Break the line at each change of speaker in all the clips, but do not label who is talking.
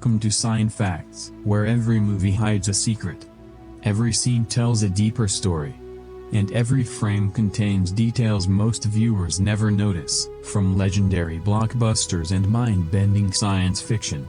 Welcome to Sci-Fi Facts, where every movie hides a secret. Every scene tells a deeper story. And every frame contains details most viewers never notice, from legendary blockbusters and mind-bending science fiction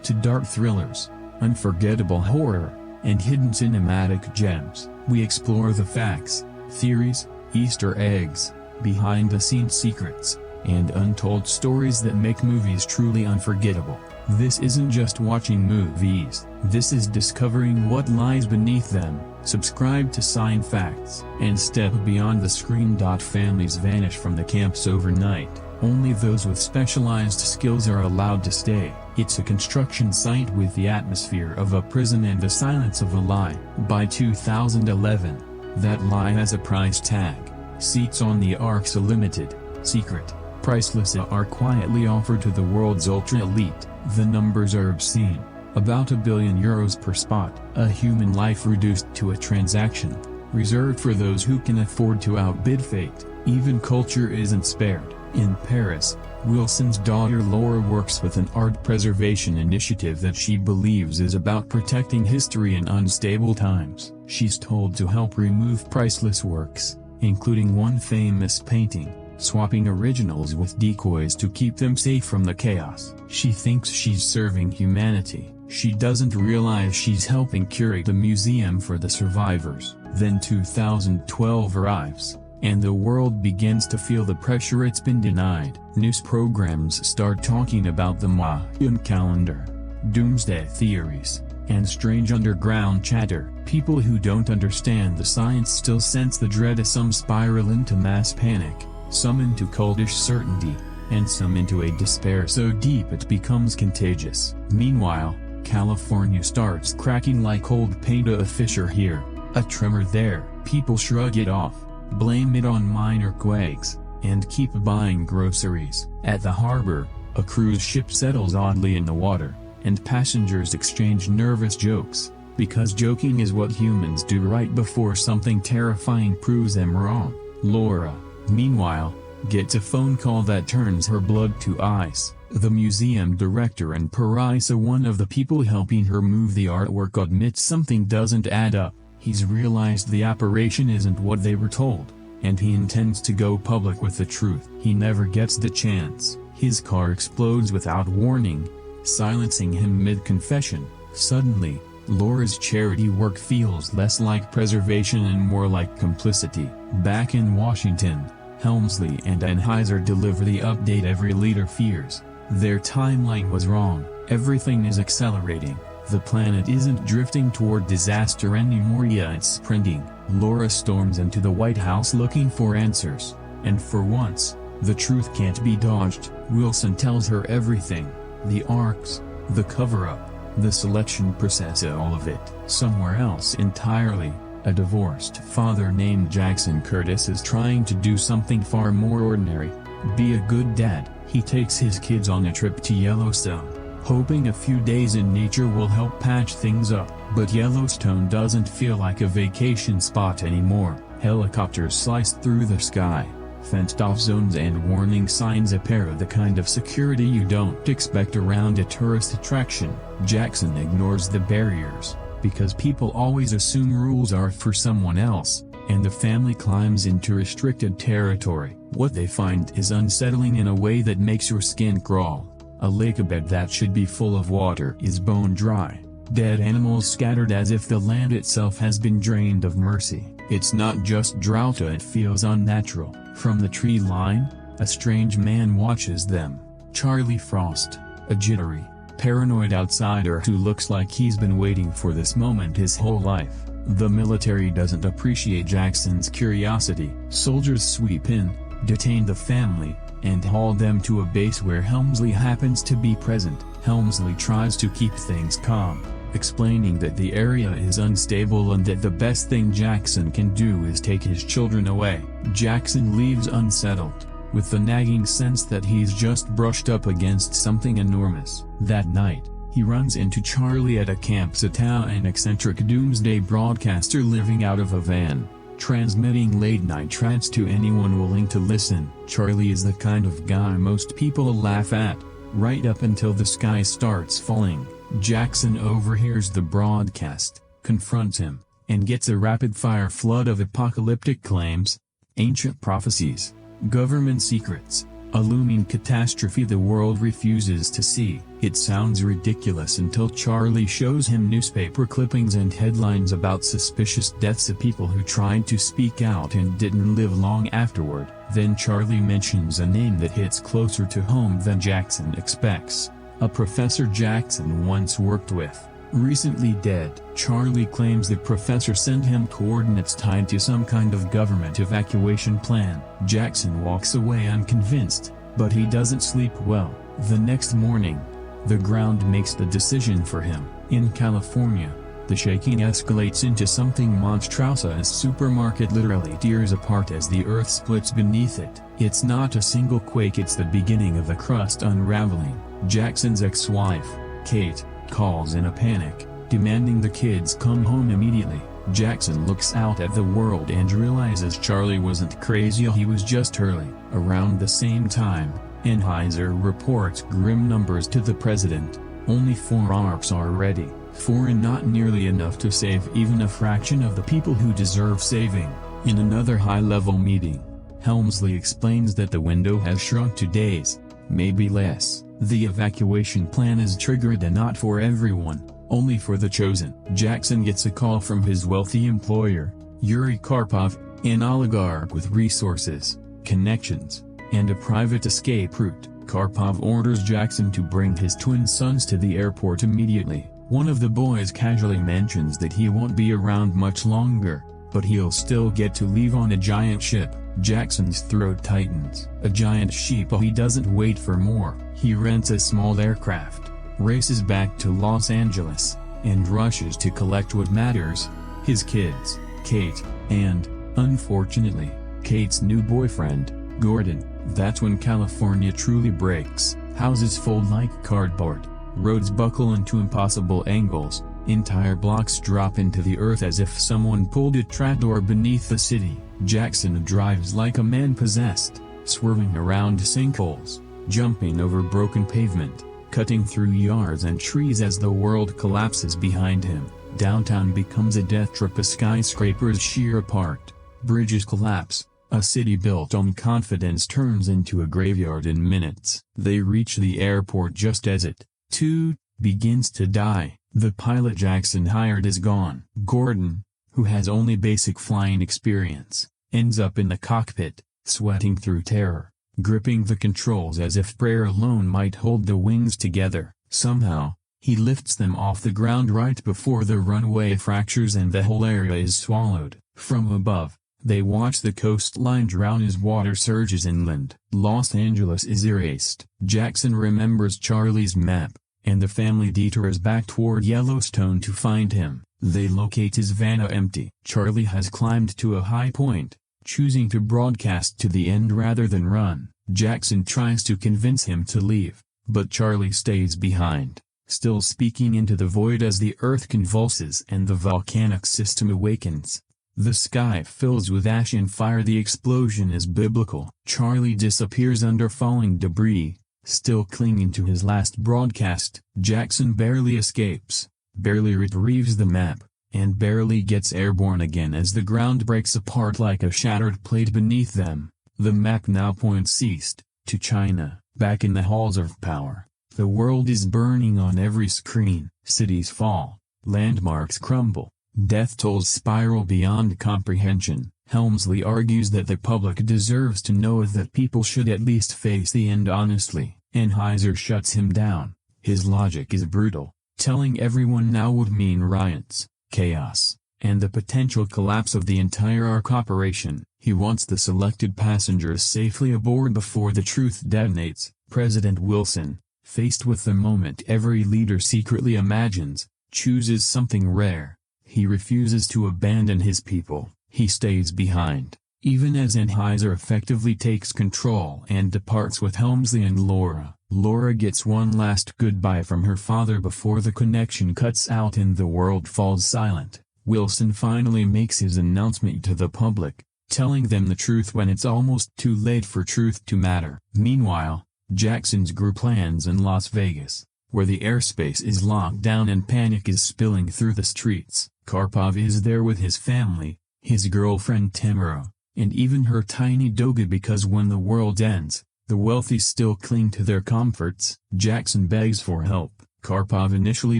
to dark thrillers, unforgettable horror, and hidden cinematic gems. We explore the facts, theories, Easter eggs, behind-the-scenes secrets, and untold stories that make movies truly unforgettable. This isn't just watching movies, this is discovering what lies beneath them. Subscribe to Sci-Fi Facts and step beyond the screen. Families vanish from the camps overnight. Only those with specialized skills are allowed to stay. It's a construction site with the atmosphere of a prison and the silence of a lie. By 2011, that lie has a price tag. Seats on the Ark's a limited, secret, priceless are quietly offered to the world's ultra-elite. The numbers are obscene. About €1 billion per spot. A human life reduced to a transaction, reserved for those who can afford to outbid fate. Even culture isn't spared. In Paris, Wilson's daughter Laura works with an art preservation initiative that she believes is about protecting history in unstable times. She's told to help remove priceless works, including one famous painting, swapping originals with decoys to keep them safe from the chaos. She thinks she's serving humanity. She doesn't realize she's helping curate a museum for the survivors. Then 2012 arrives, and the world begins to feel the pressure it's been denied. News programs start talking about the Mayan calendar, doomsday theories, and strange underground chatter. People who don't understand the science still sense the dread as some spiral into mass panic, some into cultish certainty, and some into a despair so deep it becomes contagious. Meanwhile, California starts cracking like old paint. A fissure here, a tremor there. People shrug it off, blame it on minor quakes, and keep buying groceries. At the harbor, a cruise ship settles oddly in the water, and passengers exchange nervous jokes, because joking is what humans do right before something terrifying proves them wrong. Laura, meanwhile, gets a phone call that turns her blood to ice. The museum director and Parisa, one of the people helping her move the artwork, admits something doesn't add up. He's realized the apparition isn't what they were told, and he intends to go public with the truth. He never gets the chance. His car explodes without warning, silencing him mid-confession. Suddenly, Laura's charity work feels less like preservation and more like complicity. Back in Washington, Helmsley and Anheuser deliver the update every leader fears. Their timeline was wrong. Everything is accelerating. The planet isn't drifting toward disaster anymore. It's sprinting. Laura storms into the White House looking for answers, and for once, the truth can't be dodged. Wilson tells her everything: the arcs, the cover-up, the selection process, all of it. Somewhere else entirely, a divorced father named Jackson Curtis is trying to do something far more ordinary: be a good dad. He takes his kids on a trip to Yellowstone, hoping a few days in nature will help patch things up. But Yellowstone doesn't feel like a vacation spot anymore. Helicopters slice through the sky, fenced-off zones and warning signs appear, the kind of security you don't expect around a tourist attraction. Jackson ignores the barriers, because people always assume rules are for someone else, and the family climbs into restricted territory. What they find is unsettling in a way that makes your skin crawl. A lakebed that should be full of water is bone dry, dead animals scattered as if the land itself has been drained of mercy. It's not just drought, it feels unnatural. From the tree line, a strange man watches them. Charlie Frost, a jittery, paranoid outsider who looks like he's been waiting for this moment his whole life. The military doesn't appreciate Jackson's curiosity. Soldiers sweep in, detain the family, and haul them to a base where Helmsley happens to be present. Helmsley tries to keep things calm, explaining that the area is unstable and that the best thing Jackson can do is take his children away. Jackson leaves unsettled, with the nagging sense that he's just brushed up against something enormous. That night, he runs into Charlie at a campsite, an eccentric doomsday broadcaster living out of a van, transmitting late-night trance to anyone willing to listen. Charlie is the kind of guy most people laugh at, right up until the sky starts falling. Jackson overhears the broadcast, confronts him, and gets a rapid-fire flood of apocalyptic claims, ancient prophecies, government secrets, a looming catastrophe the world refuses to see. It sounds ridiculous until Charlie shows him newspaper clippings and headlines about suspicious deaths of people who tried to speak out and didn't live long afterward. Then Charlie mentions a name that hits closer to home than Jackson expects. A professor Jackson once worked with, recently dead. Charlie claims the professor sent him coordinates tied to some kind of government evacuation plan. Jackson walks away unconvinced, but he doesn't sleep well. The next morning, the ground makes the decision for him. In California, the shaking escalates into something monstrous as supermarket literally tears apart as the earth splits beneath it. It's not a single quake, it's the beginning of the crust unraveling. Jackson's ex-wife, Kate, calls in a panic, demanding the kids come home immediately. Jackson looks out at the world and realizes Charlie wasn't crazy, he was just early. Around the same time, Anheuser reports grim numbers to the president. Only 4 ARPs are ready, 4 and not nearly enough to save even a fraction of the people who deserve saving. In another high-level meeting, Helmsley explains that the window has shrunk to days, maybe less. The evacuation plan is triggered and not for everyone, only for the chosen. Jackson gets a call from his wealthy employer, Yuri Karpov, an oligarch with resources, connections, and a private escape route. Karpov orders Jackson to bring his twin sons to the airport immediately. One of the boys casually mentions that he won't be around much longer, but he'll still get to leave on a giant ship. Jackson's throat tightens. A giant sheep. He doesn't wait for more. He rents a small aircraft, races back to Los Angeles, and rushes to collect what matters: his kids, Kate, and, unfortunately, Kate's new boyfriend, Gordon. That's when California truly breaks. Houses fold like cardboard, roads buckle into impossible angles, entire blocks drop into the earth as if someone pulled a trapdoor beneath the city. Jackson drives like a man possessed, swerving around sinkholes, jumping over broken pavement, cutting through yards and trees as the world collapses behind him. Downtown becomes a death trap as skyscrapers shear apart, bridges collapse, a city built on confidence turns into a graveyard in minutes. They reach the airport just as it, too, begins to die. The pilot Jackson hired is gone. Gordon, who has only basic flying experience, ends up in the cockpit, sweating through terror, gripping the controls as if prayer alone might hold the wings together. Somehow, he lifts them off the ground right before the runway fractures and the whole area is swallowed. From above, they watch the coastline drown as water surges inland. Los Angeles is erased. Jackson remembers Charlie's map, and the family detours back toward Yellowstone to find him. They locate his van empty. Charlie has climbed to a high point, choosing to broadcast to the end rather than run. Jackson tries to convince him to leave, but Charlie stays behind, still speaking into the void as the earth convulses and the volcanic system awakens. The sky fills with ash and fire. The explosion is biblical. Charlie disappears under falling debris, still clinging to his last broadcast. Jackson barely escapes, barely retrieves the map, and barely gets airborne again as the ground breaks apart like a shattered plate beneath them. The map now points east, to China. Back in the halls of power, the world is burning on every screen. Cities fall, landmarks crumble, death tolls spiral beyond comprehension. Helmsley argues that the public deserves to know that people should at least face the end honestly. Anheuser shuts him down. His logic is brutal, telling everyone now would mean riots, chaos, and the potential collapse of the entire ARC operation. He wants the selected passengers safely aboard before the truth detonates. President Wilson, faced with the moment every leader secretly imagines, chooses something rare. He refuses to abandon his people. He stays behind, even as Anheuser effectively takes control and departs with Helmsley and Laura. Laura gets one last goodbye from her father before the connection cuts out and the world falls silent. Wilson finally makes his announcement to the public, telling them the truth when it's almost too late for truth to matter. Meanwhile, Jackson's group lands in Las Vegas. where the airspace is locked down and panic is spilling through the streets. Karpov is there with his family, his girlfriend Tamara, and even her tiny doggy, because when the world ends, the wealthy still cling to their comforts. Jackson begs for help. Karpov initially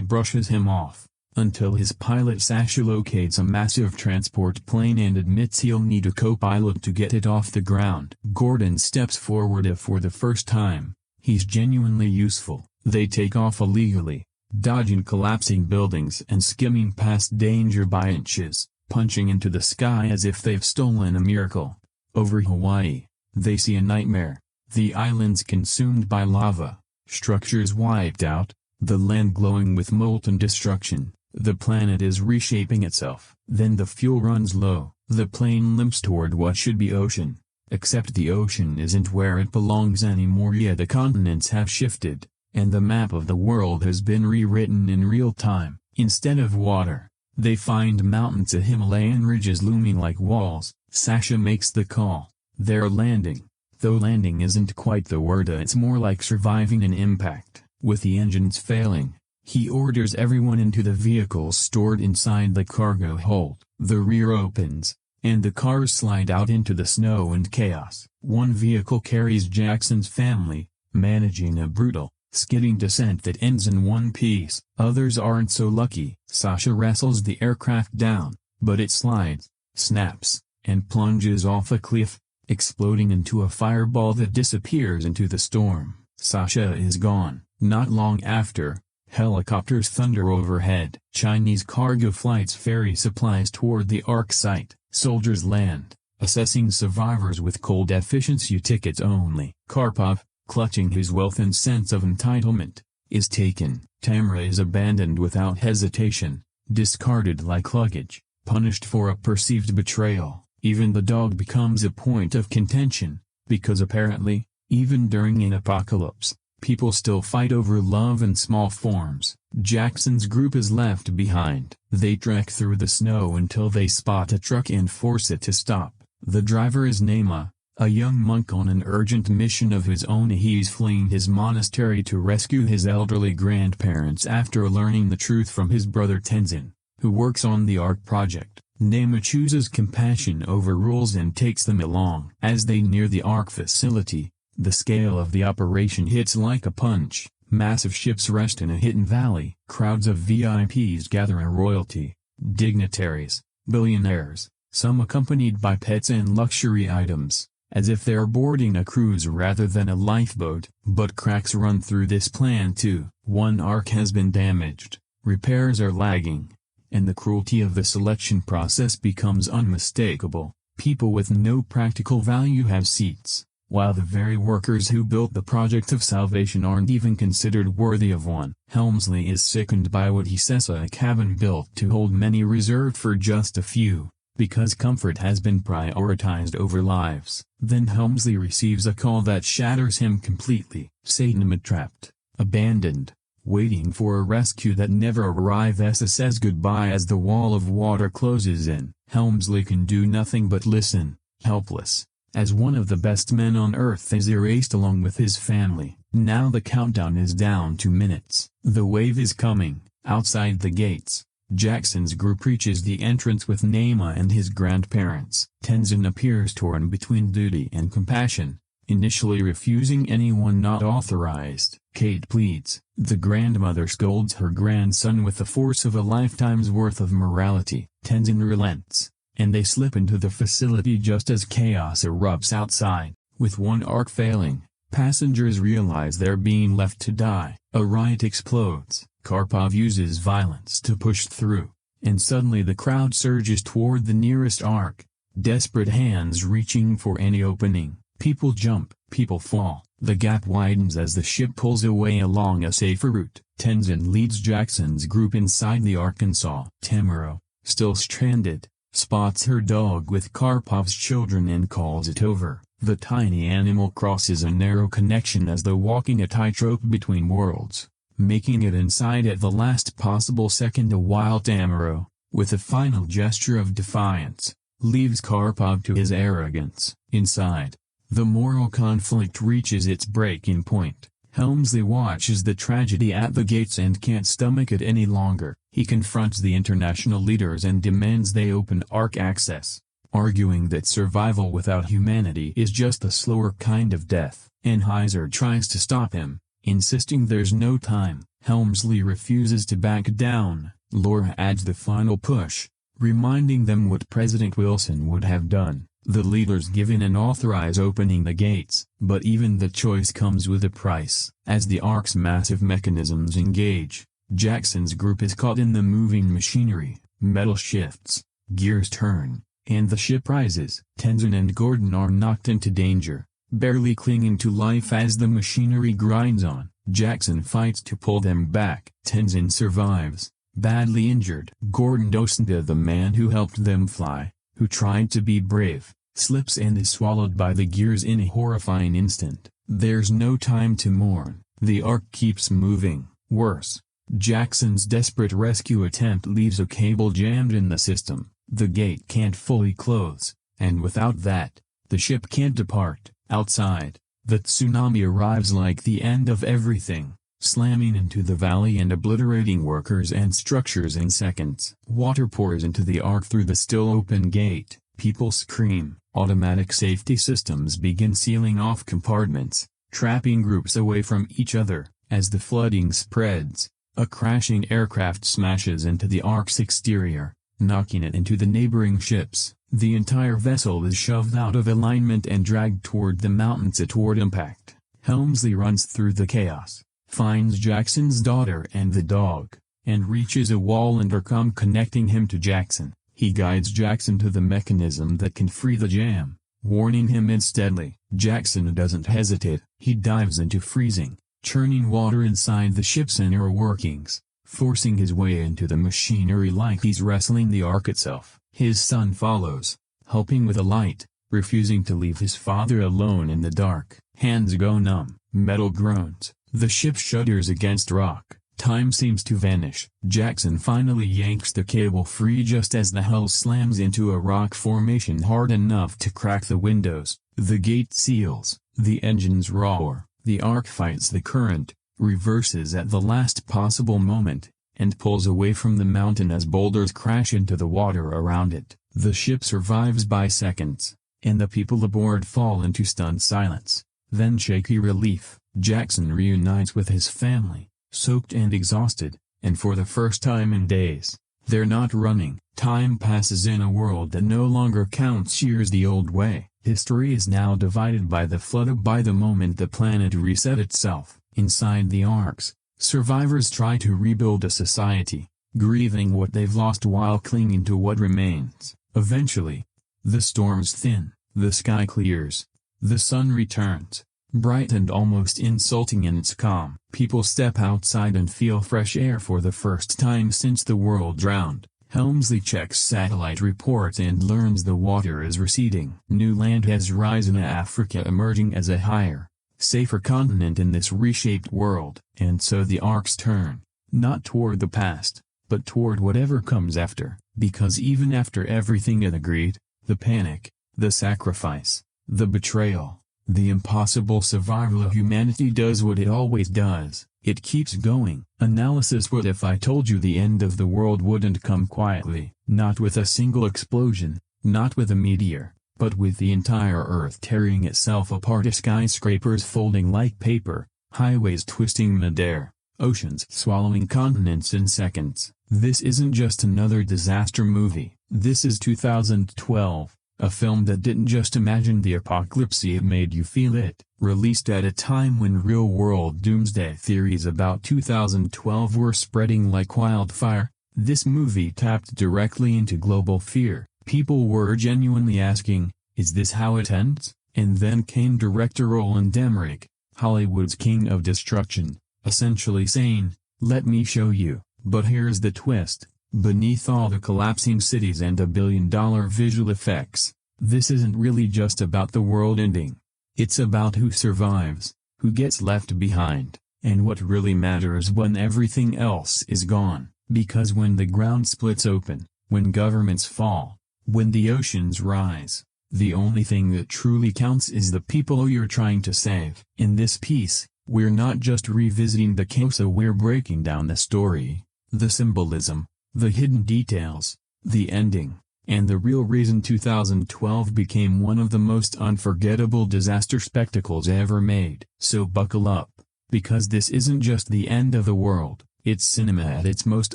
brushes him off, until his pilot Sasha locates a massive transport plane and admits he'll need a co-pilot to get it off the ground. Gordon steps forward for the first time. He's genuinely useful. They take off illegally, dodging collapsing buildings and skimming past danger by inches, punching into the sky as if they've stolen a miracle. Over Hawaii, they see a nightmare. The island's consumed by lava, structures wiped out, the land glowing with molten destruction. The planet is reshaping itself. Then the fuel runs low. The plane limps toward what should be ocean. Except the ocean isn't where it belongs anymore. The continents have shifted, and the map of the world has been rewritten in real time. Instead of water, they find mountains and Himalayan ridges looming like walls. Sasha makes the call. They're landing. Though landing isn't quite the word, it's more like surviving an impact. With the engines failing, he orders everyone into the vehicles stored inside the cargo hold. The rear opens, and the cars slide out into the snow and chaos. One vehicle carries Jackson's family, managing a brutal, skidding descent that ends in one piece. Others aren't so lucky. Sasha wrestles the aircraft down, but it slides, snaps, and plunges off a cliff, exploding into a fireball that disappears into the storm. Sasha is gone. Not long after, helicopters thunder overhead. Chinese cargo flights ferry supplies toward the Ark site. Soldiers land, assessing survivors with cold efficiency tickets only. Karpov, clutching his wealth and sense of entitlement, is taken. Tamara is abandoned without hesitation, discarded like luggage, punished for a perceived betrayal. Even the dog becomes a point of contention, because apparently, even during an apocalypse, people still fight over love in small forms. Jackson's group is left behind. They trek through the snow until they spot a truck and force it to stop. The driver is Nema, a young monk on an urgent mission of his own. He's fleeing his monastery to rescue his elderly grandparents after learning the truth from his brother Tenzin, who works on the Ark project. Nema chooses compassion over rules and takes them along. As they near the Ark facility, the scale of the operation hits like a punch. Massive ships rest in a hidden valley. Crowds of VIPs gather, royalty, dignitaries, billionaires, some accompanied by pets and luxury items, as if they're boarding a cruise rather than a lifeboat. But cracks run through this plan too. One Ark has been damaged, repairs are lagging, and the cruelty of the selection process becomes unmistakable. People with no practical value have seats, while the very workers who built the project of salvation aren't even considered worthy of one. Helmsley is sickened by what he says a cabin built to hold many reserved for just a few, because comfort has been prioritized over lives. Then Helmsley receives a call that shatters him completely. Satan trapped, abandoned, waiting for a rescue that never arrives. Says goodbye as the wall of water closes in. Helmsley can do nothing but listen, helpless, as one of the best men on earth is erased along with his family. Now the countdown is down to minutes. The wave is coming. Outside the gates, Jackson's group reaches the entrance with Nema and his grandparents. Tenzin appears torn between duty and compassion, initially refusing anyone not authorized. Kate pleads. The grandmother scolds her grandson with the force of a lifetime's worth of morality. Tenzin relents, and they slip into the facility just as chaos erupts outside. With one Ark failing, passengers realize they're being left to die. A riot explodes. Karpov uses violence to push through, and suddenly the crowd surges toward the nearest Ark, desperate hands reaching for any opening. People jump, people fall. The gap widens as the ship pulls away along a safer route. Tenzin leads Jackson's group inside the Arkansas. Tamara, still stranded, spots her dog with Karpov's children and calls it over. The tiny animal crosses a narrow connection as though walking a tightrope between worlds, making it inside at the last possible second. While Tamara, with a final gesture of defiance, leaves Karpov to his arrogance. Inside, the moral conflict reaches its breaking point. Helmsley watches the tragedy at the gates and can't stomach it any longer. He confronts the international leaders and demands they open Ark access, arguing that survival without humanity is just a slower kind of death. Anheuser tries to stop him, insisting there's no time. Helmsley refuses to back down. Laura adds the final push, reminding them what President Wilson would have done. The leaders give in and authorize opening the gates, but even the choice comes with a price. As the Ark's massive mechanisms engage, Jackson's group is caught in the moving machinery. Metal shifts, gears turn, and the ship rises. Tenzin and Gordon are knocked into danger, barely clinging to life as the machinery grinds on. Jackson fights to pull them back. Tenzin survives, badly injured. Gordon Dosinda, the man who helped them fly, who tried to be brave, slips and is swallowed by the gears in a horrifying instant. There's no time to mourn. The Ark keeps moving. Worse, Jackson's desperate rescue attempt leaves a cable jammed in the system. The gate can't fully close, and without that, the ship can't depart. Outside, the tsunami arrives like the end of everything, slamming into the valley and obliterating workers and structures in seconds. Water pours into the Ark through the still open gate. People scream. Automatic safety systems begin sealing off compartments, trapping groups away from each other. As the flooding spreads, a crashing aircraft smashes into the Ark's exterior, knocking it into the neighboring ships. The entire vessel is shoved out of alignment and dragged toward the mountains toward impact. Helmsley runs through the chaos, finds Jackson's daughter and the dog, and reaches a wall intercom connecting him to Jackson. He guides Jackson to the mechanism that can free the jam, warning him instantly. Jackson doesn't hesitate. He dives into freezing, churning water inside the ship's inner workings, forcing his way into the machinery like he's wrestling the Ark itself. His son follows, helping with a light, refusing to leave his father alone in the dark. Hands go numb. Metal groans. The ship shudders against rock. Time seems to vanish. Jackson finally yanks the cable free just as the hull slams into a rock formation hard enough to crack the windows. The gate seals. The engines roar. The Ark fights the current, reverses at the last possible moment, and pulls away from the mountain as boulders crash into the water around it. The ship survives by seconds, and the people aboard fall into stunned silence. Then shaky relief. Jackson reunites with his family, soaked and exhausted, and for the first time in days, they're not running. Time passes in a world that no longer counts years the old way. History is now divided by the flood. By the moment the planet reset itself. Inside the Arks, survivors try to rebuild a society, grieving what they've lost while clinging to what remains. Eventually, the storms thin, the sky clears, the sun returns, bright and almost insulting in its calm. People step outside and feel fresh air for the first time since the world drowned. Helmsley checks satellite reports and learns the water is receding. New land has risen, Africa emerging as a higher, safer continent in this reshaped world. And so the Arks turn, not toward the past, but toward whatever comes after. Because even after everything it agreed, the panic, the sacrifice, the betrayal, the impossible survival, humanity does what it always does. It keeps going. Analysis. What if I told you the end of the world wouldn't come quietly? Not with a single explosion, not with a meteor, but with the entire Earth tearing itself apart, skyscrapers folding like paper, highways twisting midair, oceans swallowing continents in seconds. This isn't just another disaster movie. This is 2012, a film that didn't just imagine the apocalypse, it made you feel it. Released at a time when real-world doomsday theories about 2012 were spreading like wildfire, this movie tapped directly into global fear. People were genuinely asking, is this how it ends? And then came director Roland Emmerich, Hollywood's king of destruction, essentially saying, let me show you. But here's the twist. Beneath all the collapsing cities and $1 billion visual effects, this isn't really just about the world ending. It's about who survives, who gets left behind, and what really matters when everything else is gone. Because when the ground splits open, when governments fall, when the oceans rise, the only thing that truly counts is the people you're trying to save. In this piece, We're not just revisiting the chaos, we're breaking down the story, the symbolism, the hidden details, the ending, and the real reason 2012 became one of the most unforgettable disaster spectacles ever made. So buckle up, because this isn't just the end of the world, it's cinema at its most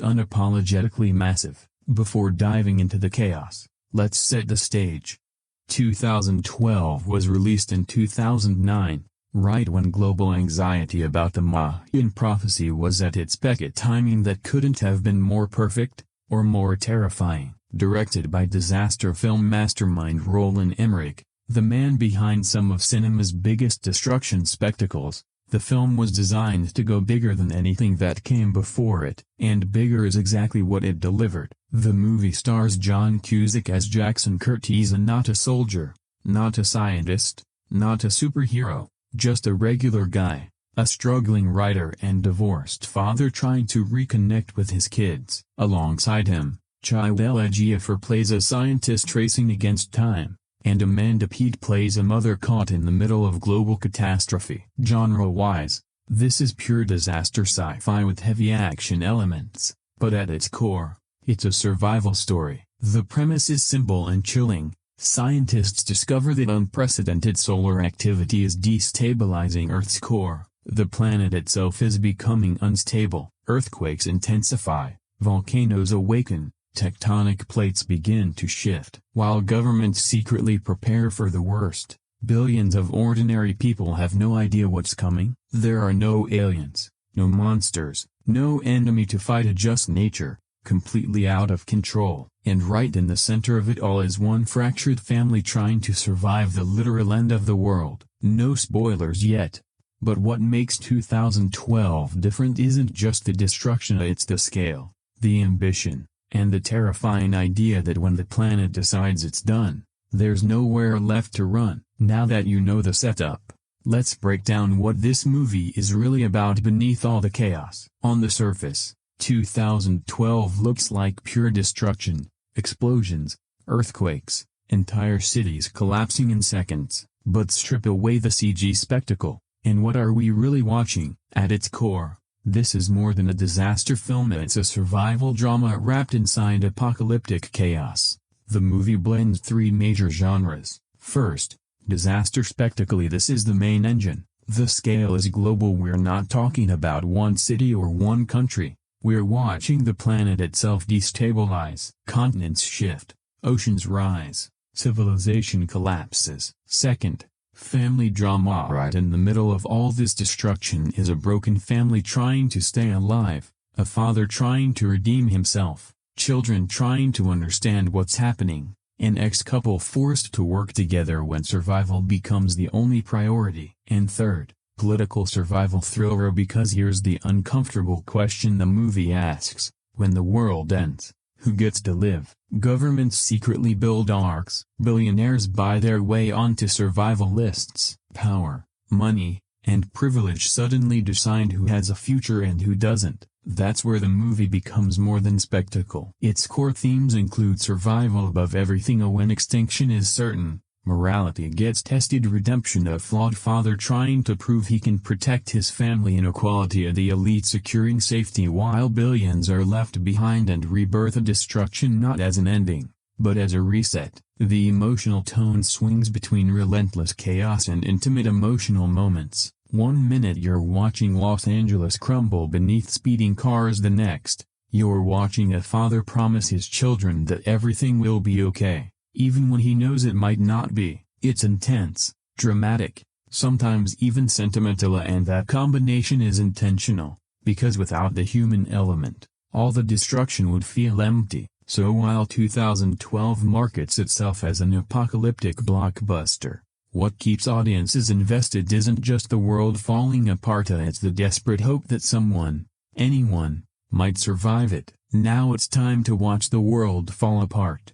unapologetically massive. Before diving into the chaos, let's set the stage. 2012 was released in 2009, right when global anxiety about the Mayan prophecy was at its peak, a timing that couldn't have been more perfect, or more terrifying. Directed by disaster film mastermind Roland Emmerich, the man behind some of cinema's biggest destruction spectacles, the film was designed to go bigger than anything that came before it, and bigger is exactly what it delivered. The movie stars John Cusack as Jackson Curtis, and not a soldier, not a scientist, not a superhero, just a regular guy, a struggling writer and divorced father trying to reconnect with his kids. Alongside him, Chiwetel Ejiofor plays a scientist racing against time, and Amanda Peet plays a mother caught in the middle of global catastrophe. Genre-wise, this is pure disaster sci-fi with heavy action elements, but at its core, it's a survival story. The premise is simple and chilling. Scientists discover that unprecedented solar activity is destabilizing Earth's core. The planet itself is becoming unstable. Earthquakes intensify, volcanoes awaken, tectonic plates begin to shift. While governments secretly prepare for the worst, billions of ordinary people have no idea what's coming. There are no aliens, no monsters, no enemy to fight, just nature, completely out of control. And right in the center of it all is one fractured family trying to survive the literal end of the world. No spoilers yet. But what makes 2012 different isn't just the destruction, it's the scale, the ambition, and the terrifying idea that when the planet decides it's done, there's nowhere left to run. Now that you know the setup, let's break down what this movie is really about beneath all the chaos. On the surface, 2012 looks like pure destruction, explosions, earthquakes, entire cities collapsing in seconds. But strip away the CG spectacle, and what are we really watching? At its core, this is more than a disaster film, it's a survival drama wrapped inside apocalyptic chaos. The movie blends three major genres. First, disaster spectacle. This is the main engine. The scale is global. We're not talking about one city or one country. We're watching the planet itself destabilize. Continents shift, oceans rise, civilization collapses. Second, family drama. Right in the middle of all this destruction is a broken family trying to stay alive, a father trying to redeem himself, children trying to understand what's happening, an ex-couple forced to work together when survival becomes the only priority. And third, political survival thriller, because here's the uncomfortable question the movie asks: when the world ends, who gets to live? Governments secretly build arcs, billionaires buy their way onto survival lists. Power, money, and privilege suddenly decide who has a future and who doesn't. That's where the movie becomes more than spectacle. Its core themes include survival above everything, when extinction is certain, morality gets tested, redemption, a flawed father trying to prove he can protect his family, inequality, the elite securing safety while billions are left behind, and rebirth, a destruction not as an ending, but as a reset. The emotional tone swings between relentless chaos and intimate emotional moments. One minute you're watching Los Angeles crumble beneath speeding cars, the next, you're watching a father promise his children that everything will be okay, even when he knows it might not be. It's intense, dramatic, sometimes even sentimental, and that combination is intentional, because without the human element, all the destruction would feel empty. So while 2012 markets itself as an apocalyptic blockbuster, what keeps audiences invested isn't just the world falling apart, it's the desperate hope that someone, anyone, might survive it. Now it's time to watch the world fall apart.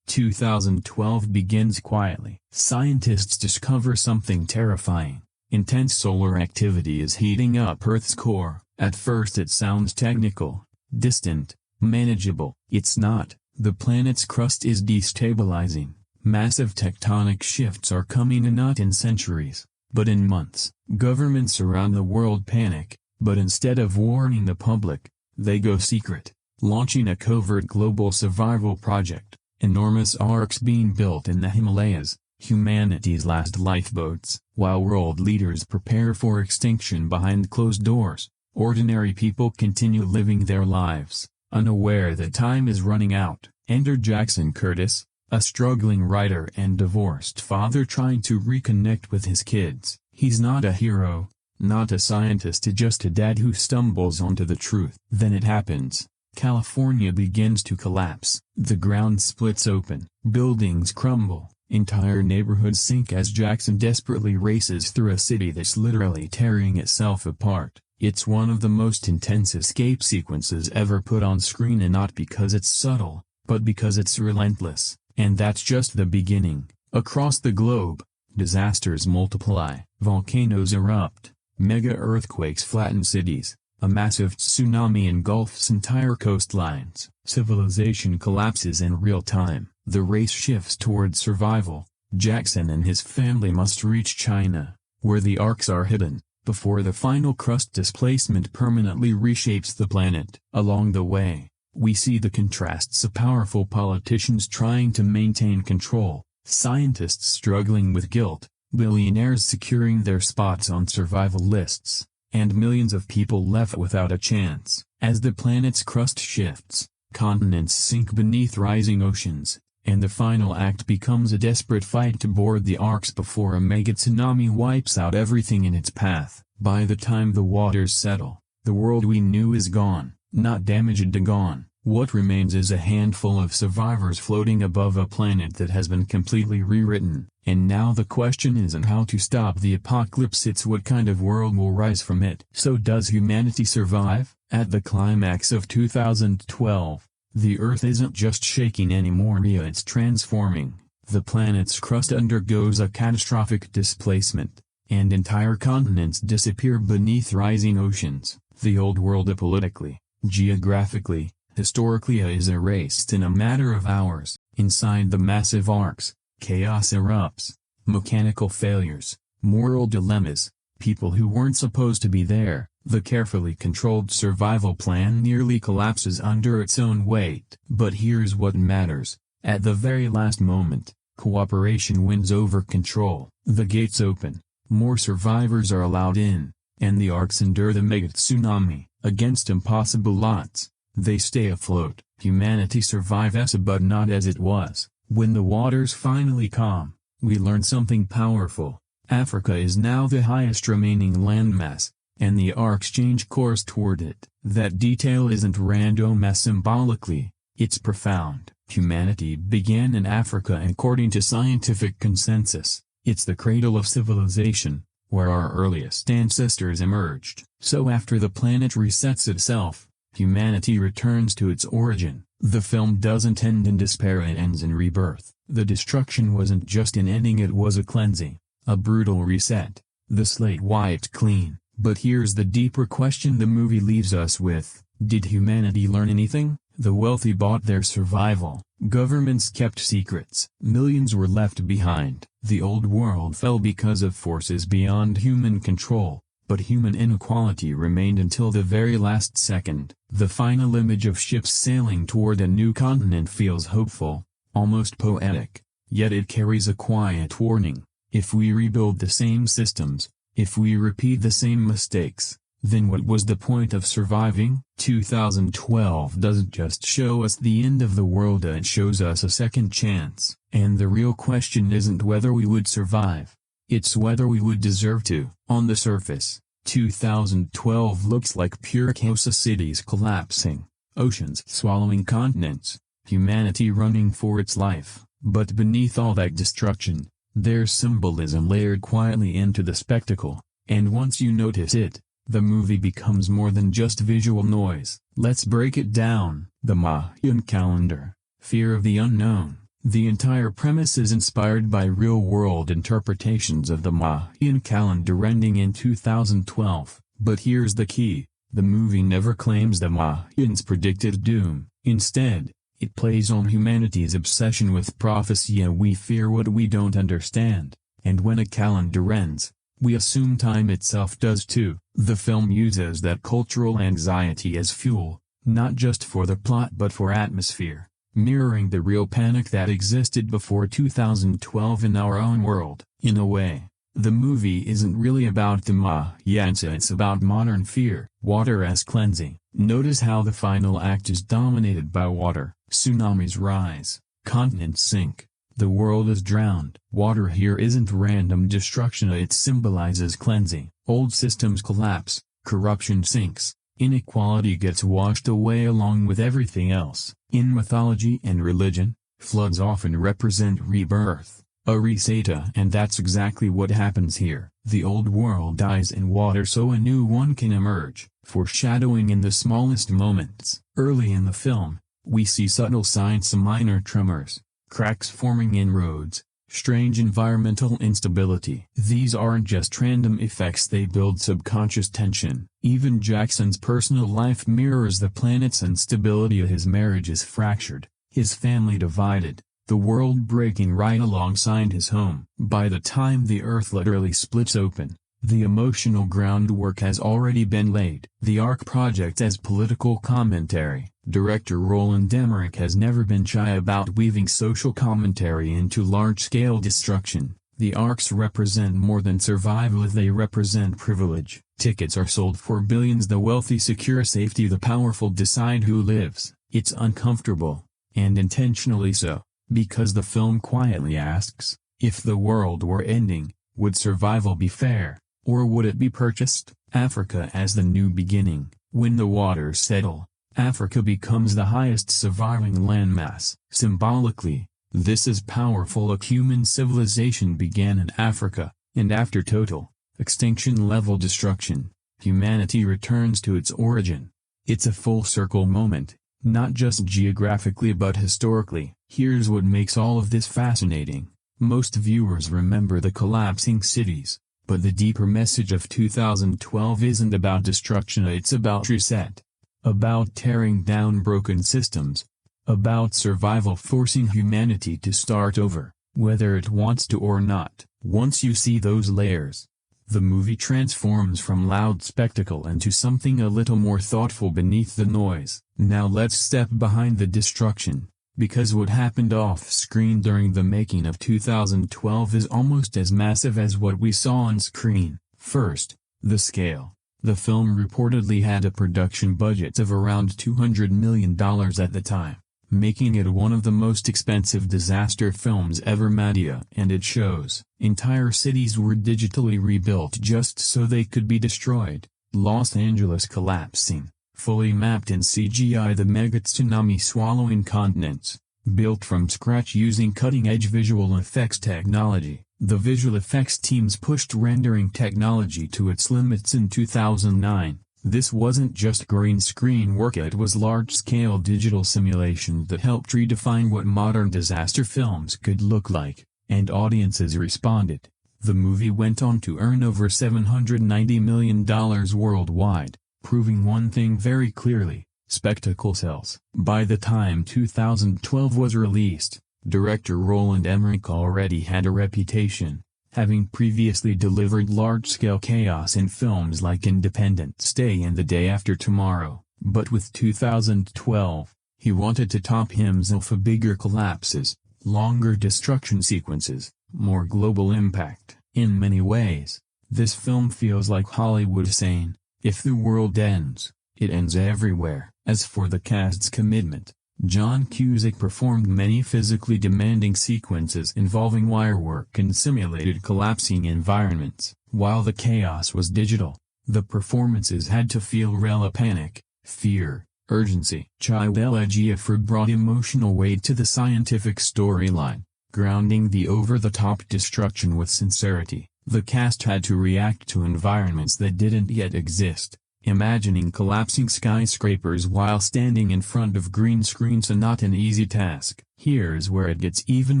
2012 begins quietly. Scientists discover something terrifying. Intense solar activity is heating up Earth's core. At first it sounds technical, distant, manageable. It's not. The planet's crust is destabilizing. Massive tectonic shifts are coming, and not in centuries, But in months, governments around the world panic, but instead of warning the public, they go secret, launching a covert global survival project. Enormous arks being built in the Himalayas, humanity's last lifeboats. While world leaders prepare for extinction behind closed doors, ordinary people continue living their lives, unaware that time is running out. Enter Jackson Curtis, a struggling writer and divorced father trying to reconnect with his kids. He's not a hero, not a scientist, just a dad who stumbles onto the truth. Then it happens. California begins to collapse. The ground splits open, buildings crumble, entire neighborhoods sink as Jackson desperately races through a city that's literally tearing itself apart. It's one of the most intense escape sequences ever put on screen, and not because it's subtle, but because it's relentless. And that's just the beginning. Across the globe, disasters multiply, volcanoes erupt, mega earthquakes flatten cities. A massive tsunami engulfs entire coastlines. Civilization collapses in real time. The race shifts towards survival. Jackson and his family must reach China, where the arks are hidden, before the final crust displacement permanently reshapes the planet. Along the way, we see the contrasts of powerful politicians trying to maintain control, scientists struggling with guilt, billionaires securing their spots on survival lists, and millions of people left without a chance. As the planet's crust shifts, continents sink beneath rising oceans, and the final act becomes a desperate fight to board the arks before a mega tsunami wipes out everything in its path. By the time the waters settle, the world we knew is gone, not damaged to gone. What remains is a handful of survivors floating above a planet that has been completely rewritten. And now the question isn't how to stop the apocalypse, it's what kind of world will rise from it. So does humanity survive? At the climax of 2012, the Earth isn't just shaking anymore, it's transforming. The planet's crust undergoes a catastrophic displacement, and entire continents disappear beneath rising oceans. The old world politically, geographically, historically is erased in a matter of hours. Inside the massive arks, chaos erupts, mechanical failures, moral dilemmas, people who weren't supposed to be there. The carefully controlled survival plan nearly collapses under its own weight. But here's what matters. At the very last moment, cooperation wins over control. The gates open, more survivors are allowed in, and the arks endure the mega tsunami. Against impossible odds, they stay afloat. Humanity survives, but not as it was. When the waters finally calm, we learn something powerful. Africa is now the highest remaining landmass, and the arks change course toward it. That detail isn't random symbolically, it's profound. Humanity began in Africa according to scientific consensus. It's the cradle of civilization, where our earliest ancestors emerged. So after the planet resets itself, humanity returns to its origin. The film doesn't end in despair, it ends in rebirth. The destruction wasn't just an ending, it was a cleansing, a brutal reset. The slate wiped clean. But here's the deeper question the movie leaves us with. Did humanity learn anything? The wealthy bought their survival. Governments kept secrets. Millions were left behind. The old world fell because of forces beyond human control. But human inequality remained until the very last second. The final image of ships sailing toward a new continent feels hopeful, almost poetic. Yet it carries a quiet warning. If we rebuild the same systems, if we repeat the same mistakes, then what was the point of surviving? 2012 doesn't just show us the end of the world, it shows us a second chance. And the real question isn't whether we would survive. It's whether we would deserve to. On the surface, 2012 looks like pure chaos, cities collapsing, oceans swallowing continents, humanity running for its life. But beneath all that destruction, there's symbolism layered quietly into the spectacle. And once you notice it, the movie becomes more than just visual noise. Let's break it down. The Mayan calendar, fear of the unknown. The entire premise is inspired by real-world interpretations of the Mayan calendar ending in 2012. But here's the key. The movie never claims the Mayans predicted doom. Instead, it plays on humanity's obsession with prophecy, and we fear what we don't understand. And when a calendar ends, We assume time itself does too. The film uses that cultural anxiety as fuel, not just for the plot but for atmosphere, mirroring the real panic that existed before 2012 in our own world. In a way, the movie isn't really about the Mayans, it's about modern fear. Water as cleansing. Notice how the final act is dominated by water. Tsunamis rise, continents sink, the world is drowned. Water here isn't random destruction, it symbolizes cleansing. Old systems collapse, corruption sinks, inequality gets washed away along with everything else. In mythology and religion, floods often represent rebirth, a reset, and that's exactly what happens here. The old world dies in water so a new one can emerge, foreshadowing in the smallest moments. Early in the film, we see subtle signs of minor tremors, cracks forming in roads, strange environmental instability. These aren't just random effects, they build subconscious tension. Even Jackson's personal life mirrors the planet's instability. His marriage is fractured, his family divided, the world breaking right alongside his home. By the time the Earth literally splits open, the emotional groundwork has already been laid. The Ark project as political commentary. Director Roland Emmerich has never been shy about weaving social commentary into large-scale destruction. The Arks represent more than survival, they represent privilege. Tickets are sold for billions. The wealthy secure safety, the powerful decide who lives. It's uncomfortable, and intentionally so, because the film quietly asks, if the world were ending, would survival be fair, or would it be purchased? Africa as the new beginning. When the waters settle, Africa becomes the highest surviving landmass. Symbolically, this is powerful. A human civilization began in Africa, and after total, extinction-level destruction, humanity returns to its origin. It's a full-circle moment, not just geographically but historically. Here's what makes all of this fascinating. Most viewers remember the collapsing cities, but the deeper message of 2012 isn't about destruction, it's about reset. About tearing down broken systems. About survival, forcing humanity to start over, whether it wants to or not. Once you see those layers, the movie transforms from loud spectacle into something a little more thoughtful beneath the noise. Now let's step behind the destruction, because what happened off-screen during the making of 2012 is almost as massive as what we saw on screen. First, the scale. The film reportedly had a production budget of around $200 million at the time, making it one of the most expensive disaster films ever made, and it shows. Entire cities were digitally rebuilt just so they could be destroyed. Los Angeles collapsing, fully mapped in CGI. The mega tsunami swallowing continents, built from scratch using cutting-edge visual effects technology. The visual effects teams pushed rendering technology to its limits in 2009. This wasn't just green screen work, it was large-scale digital simulation that helped redefine what modern disaster films could look like, and audiences responded. The movie went on to earn over $790 million worldwide, proving one thing very clearly: spectacle sells. By the time 2012 was released, director Roland Emmerich already had a reputation, having previously delivered large-scale chaos in films like Independence Day and The Day After Tomorrow. But with 2012, he wanted to top himself: bigger collapses, longer destruction sequences, more global impact. In many ways, this film feels like Hollywood saying, if the world ends, it ends everywhere. As for the cast's commitment, John Cusack performed many physically demanding sequences involving wirework and simulated collapsing environments. While the chaos was digital, the performances had to feel real: panic, fear, urgency. Chiwetel Ejiofor brought emotional weight to the scientific storyline, grounding the over-the-top destruction with sincerity. The cast had to react to environments that didn't yet exist, imagining collapsing skyscrapers while standing in front of green screens, not an easy task. Here's where it gets even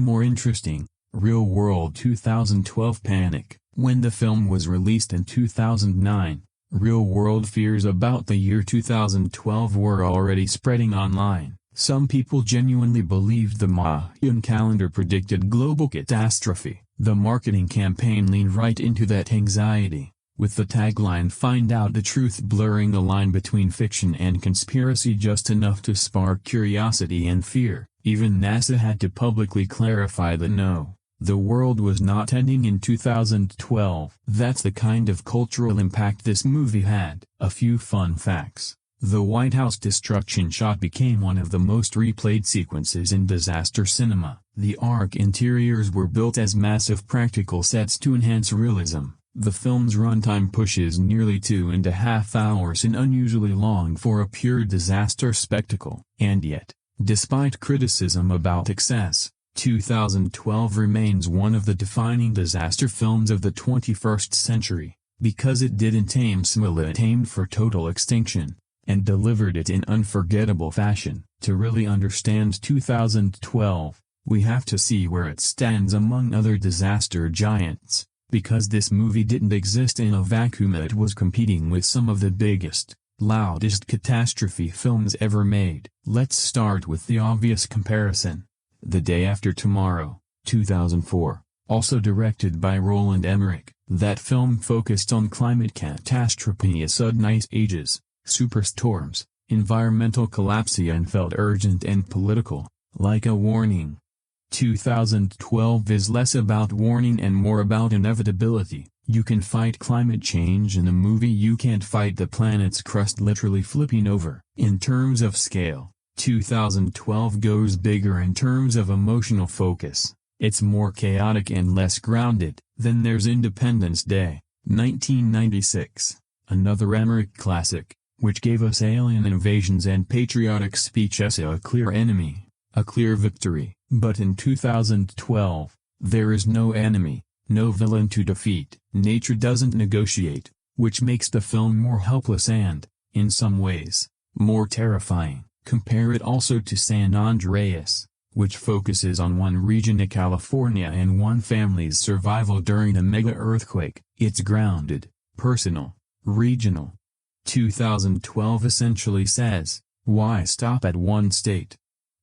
more interesting: real-world 2012 panic. When the film was released in 2009, real-world fears about the year 2012 were already spreading online. Some people genuinely believed the Mayan calendar predicted global catastrophe. The marketing campaign leaned right into that anxiety, with the tagline "Find out the truth," blurring the line between fiction and conspiracy just enough to spark curiosity and fear. Even NASA had to publicly clarify that no, the world was not ending in 2012. That's the kind of cultural impact this movie had. A few fun facts. The White House destruction shot became one of the most replayed sequences in disaster cinema. The Ark interiors were built as massive practical sets to enhance realism. The film's runtime pushes nearly 2.5 hours, and unusually long for a pure disaster spectacle. And yet, despite criticism about excess, 2012 remains one of the defining disaster films of the 21st century, because it didn't aim small, it aimed for total extinction, and delivered it in unforgettable fashion. To really understand 2012, we have to see where it stands among other disaster giants. Because this movie didn't exist in a vacuum, it was competing with some of the biggest, loudest catastrophe films ever made. Let's start with the obvious comparison. The Day After Tomorrow, 2004, also directed by Roland Emmerich. That film focused on climate catastrophe, sudden ice ages, superstorms, environmental collapse, and felt urgent and political, like a warning. 2012 is less about warning and more about inevitability. You can fight climate change in a movie, you can't fight the planet's crust literally flipping over. In terms of scale, 2012 goes bigger in terms of emotional focus. It's more chaotic and less grounded. Then there's Independence Day, 1996, another Emmerich classic, which gave us alien invasions and patriotic speeches, a clear enemy, a clear victory. But in 2012, there is no enemy, no villain to defeat. Nature doesn't negotiate, which makes the film more helpless and, in some ways, more terrifying. Compare it also to San Andreas, which focuses on one region of California and one family's survival during the mega-earthquake. It's grounded, personal, regional. 2012 essentially says, why stop at one state?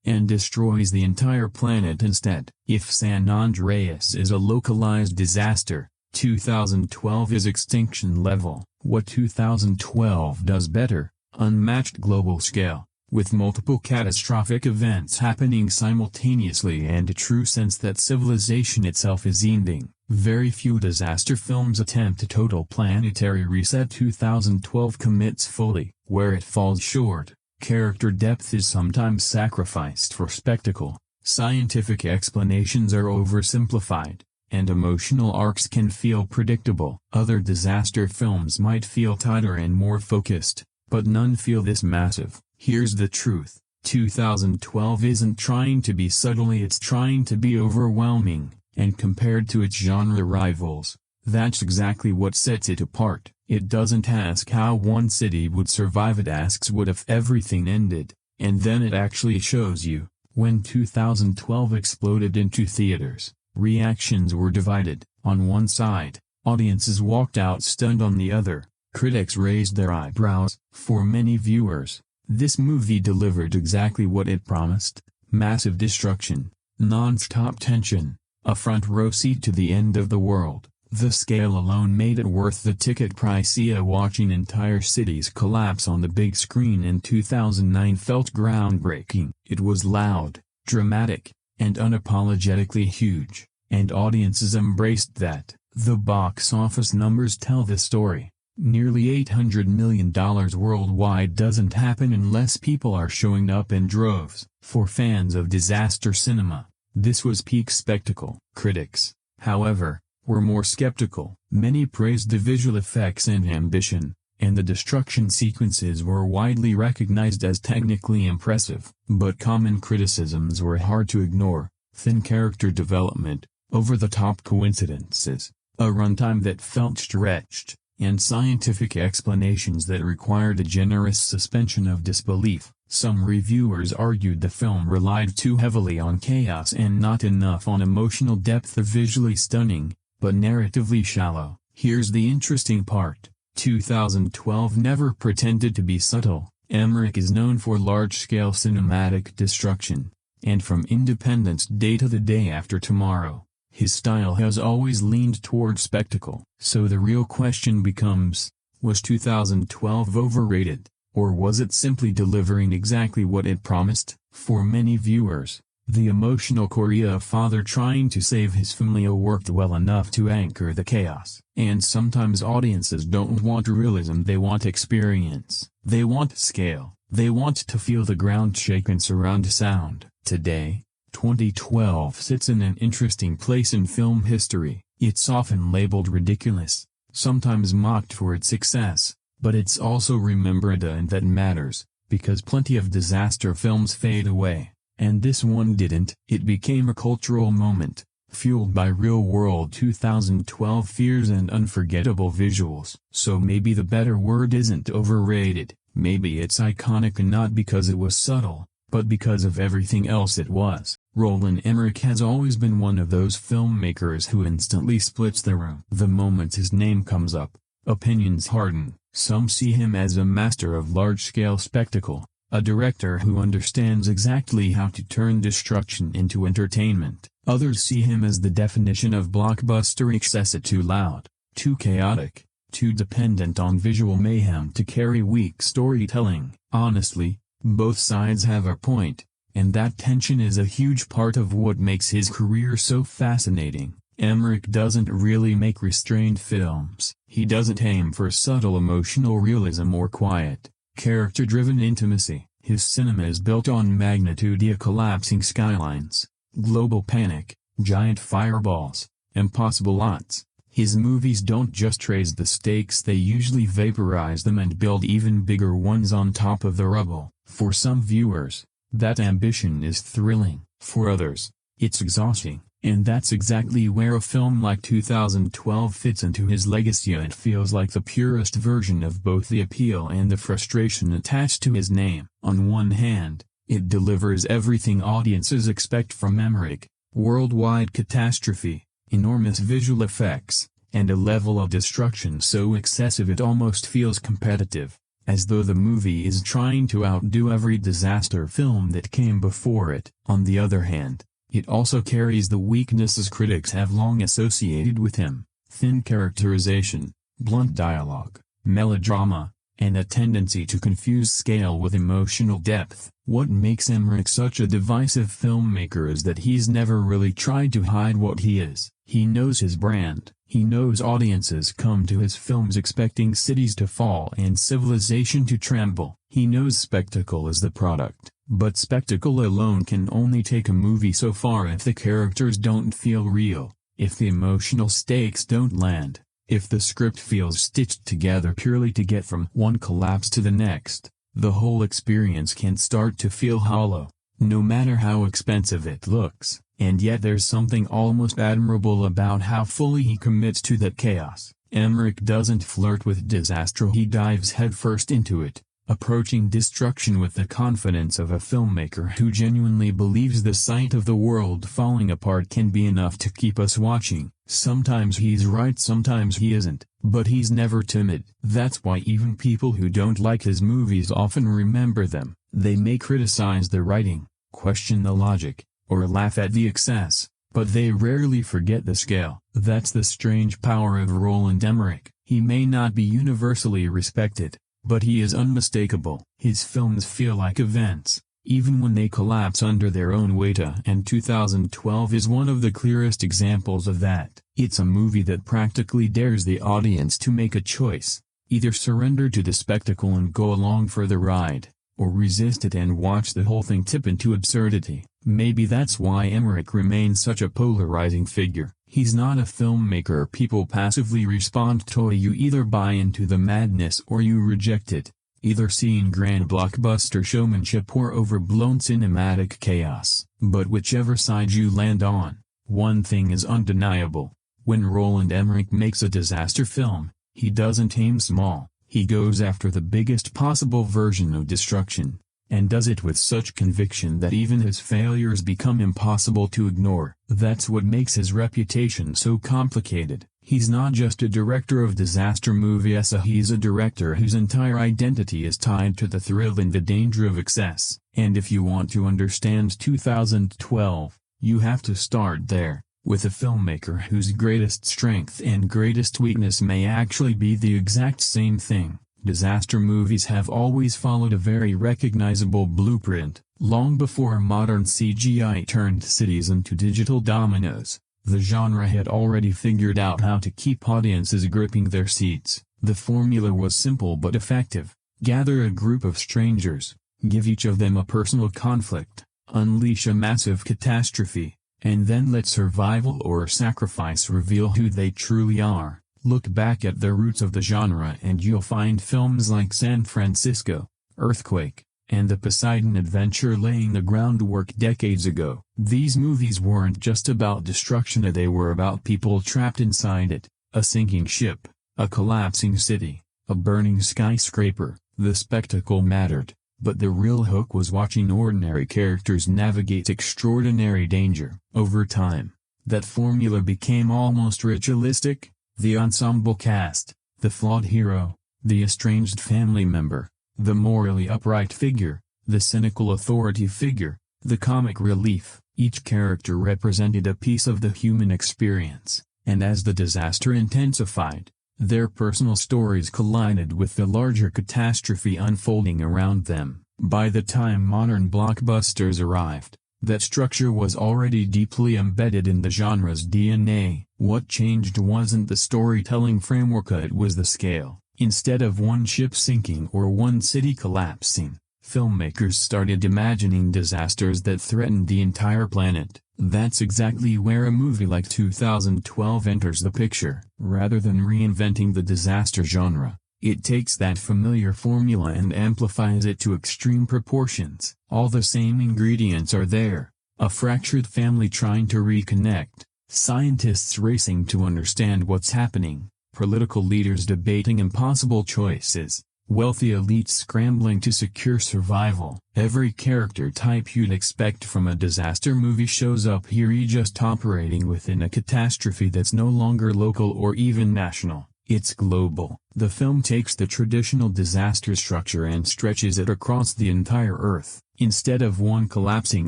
And destroys the entire planet instead. If San Andreas is a localized disaster, 2012 is extinction level. What 2012 does better, unmatched global scale, with multiple catastrophic events happening simultaneously and a true sense that civilization itself is ending. Very few disaster films attempt a total planetary reset. 2012 commits fully. Where it falls short, character depth is sometimes sacrificed for spectacle, scientific explanations are oversimplified, and emotional arcs can feel predictable. Other disaster films might feel tighter and more focused, but none feel this massive. Here's the truth, 2012 isn't trying to be subtle, it's trying to be overwhelming, and compared to its genre rivals, that's exactly what sets it apart. It doesn't ask how one city would survive, it asks what if everything ended, and then it actually shows you. When 2012 exploded into theaters, reactions were divided. On one side, audiences walked out stunned; on the other, critics raised their eyebrows. For many viewers, this movie delivered exactly what it promised: massive destruction, non-stop tension, a front row seat to the end of the world. The scale alone made it worth the ticket price. Watching entire cities collapse on the big screen in 2009 felt groundbreaking. It was loud, dramatic, and unapologetically huge, and audiences embraced that. The box office numbers tell the story. Nearly $800 million worldwide doesn't happen unless people are showing up in droves. For fans of disaster cinema, this was peak spectacle. Critics, however, were more skeptical. Many praised the visual effects and ambition, and the destruction sequences were widely recognized as technically impressive. But common criticisms were hard to ignore: thin character development, over-the-top coincidences, a runtime that felt stretched, and scientific explanations that required a generous suspension of disbelief. Some reviewers argued the film relied too heavily on chaos and not enough on emotional depth. Visually stunning, but narratively shallow. Here's the interesting part: 2012 never pretended to be subtle. Emmerich is known for large-scale cinematic destruction, and from Independence Day to The Day After Tomorrow, His style has always leaned toward spectacle. So the real question becomes, was 2012 overrated, or was it simply delivering exactly what it promised? For many viewers, the emotional choreo of father trying to save his family worked well enough to anchor the chaos. And sometimes audiences don't want realism, they want experience. They want scale. They want to feel the ground shake and surround sound. Today, 2012 sits in an interesting place in film history. It's often labeled ridiculous, sometimes mocked for its success, but it's also remembered and that matters, because plenty of disaster films fade away, and this one didn't. It became a cultural moment, fueled by real-world 2012 fears and unforgettable visuals. So maybe the better word isn't overrated, maybe it's iconic, and not because it was subtle, but because of everything else it was. Roland Emmerich has always been one of those filmmakers who instantly splits the room. The moment his name comes up, opinions harden. Some see him as a master of large-scale spectacle, a director who understands exactly how to turn destruction into entertainment. Others see him as the definition of blockbuster excess, too loud, too chaotic, too dependent on visual mayhem to carry weak storytelling. Honestly, both sides have a point, and that tension is a huge part of what makes his career so fascinating. Emmerich doesn't really make restrained films. He doesn't aim for subtle emotional realism or quiet, character-driven intimacy. His cinema is built on magnitude, collapsing skylines, global panic, giant fireballs, impossible odds. His movies don't just raise the stakes, they usually vaporize them and build even bigger ones on top of the rubble. For some viewers, that ambition is thrilling. For others, it's exhausting. And that's exactly where a film like 2012 fits into his legacy. It feels like the purest version of both the appeal and the frustration attached to his name. On one hand, it delivers everything audiences expect from Emmerich: worldwide catastrophe, enormous visual effects, and a level of destruction so excessive it almost feels competitive, as though the movie is trying to outdo every disaster film that came before it. On the other hand, it also carries the weaknesses critics have long associated with him: thin characterization, blunt dialogue, melodrama, and a tendency to confuse scale with emotional depth. What makes Emmerich such a divisive filmmaker is that he's never really tried to hide what he is. He knows his brand. He knows audiences come to his films expecting cities to fall and civilization to tremble. He knows spectacle is the product. But spectacle alone can only take a movie so far if the characters don't feel real, if the emotional stakes don't land, if the script feels stitched together purely to get from one collapse to the next. The whole experience can start to feel hollow, no matter how expensive it looks. And yet there's something almost admirable about how fully he commits to that chaos. Emmerich doesn't flirt with disaster, he dives headfirst into it, approaching destruction with the confidence of a filmmaker who genuinely believes the sight of the world falling apart can be enough to keep us watching. Sometimes he's right, sometimes he isn't, but he's never timid. That's why even people who don't like his movies often remember them. They may criticize the writing, question the logic, or laugh at the excess, but they rarely forget the scale. That's the strange power of Roland Emmerich. He may not be universally respected, but he is unmistakable. His films feel like events, even when they collapse under their own weight, and 2012 is one of the clearest examples of that. It's a movie that practically dares the audience to make a choice: either surrender to the spectacle and go along for the ride, or resist it and watch the whole thing tip into absurdity. Maybe that's why Emmerich remains such a polarizing figure. He's not a filmmaker people passively respond to. You either buy into the madness or you reject it, either seeing grand blockbuster showmanship or overblown cinematic chaos. But whichever side you land on, one thing is undeniable: when Roland Emmerich makes a disaster film, he doesn't aim small. He goes after the biggest possible version of destruction, and does it with such conviction that even his failures become impossible to ignore. That's what makes his reputation so complicated. He's not just a director of disaster movies, he's a director whose entire identity is tied to the thrill and the danger of excess. And if you want to understand 2012, you have to start there. with a filmmaker whose greatest strength and greatest weakness may actually be the exact same thing. Disaster movies have always followed a very recognizable blueprint. Long before modern CGI turned cities into digital dominoes, the genre had already figured out how to keep audiences gripping their seats. The formula was simple but effective. Gather a group of strangers, give each of them a personal conflict, unleash a massive catastrophe, and then let survival or sacrifice reveal who they truly are. Look back at the roots of the genre and you'll find films like San Francisco, Earthquake, and The Poseidon Adventure laying the groundwork decades ago. These movies weren't just about destruction, they were about people trapped inside it, a sinking ship, a collapsing city, a burning skyscraper. The spectacle mattered, but the real hook was watching ordinary characters navigate extraordinary danger. Over time, that formula became almost ritualistic. The ensemble cast, the flawed hero, the estranged family member, the morally upright figure, the cynical authority figure, the comic relief. Each character represented a piece of the human experience, and as the disaster intensified, their personal stories collided with the larger catastrophe unfolding around them. By the time modern blockbusters arrived, that structure was already deeply embedded in the genre's DNA. What changed wasn't the storytelling framework, it was the scale. Instead of one ship sinking or one city collapsing, filmmakers started imagining disasters that threatened the entire planet. That's exactly where a movie like 2012 enters the picture. Rather than reinventing the disaster genre, it takes that familiar formula and amplifies it to extreme proportions. All the same ingredients are there: a fractured family trying to reconnect, scientists racing to understand what's happening, political leaders debating impossible choices, wealthy elites scrambling to secure survival. Every character type you'd expect from a disaster movie shows up here, just operating within a catastrophe that's no longer local or even national. It's global. The film takes the traditional disaster structure and stretches it across the entire Earth. Instead of one collapsing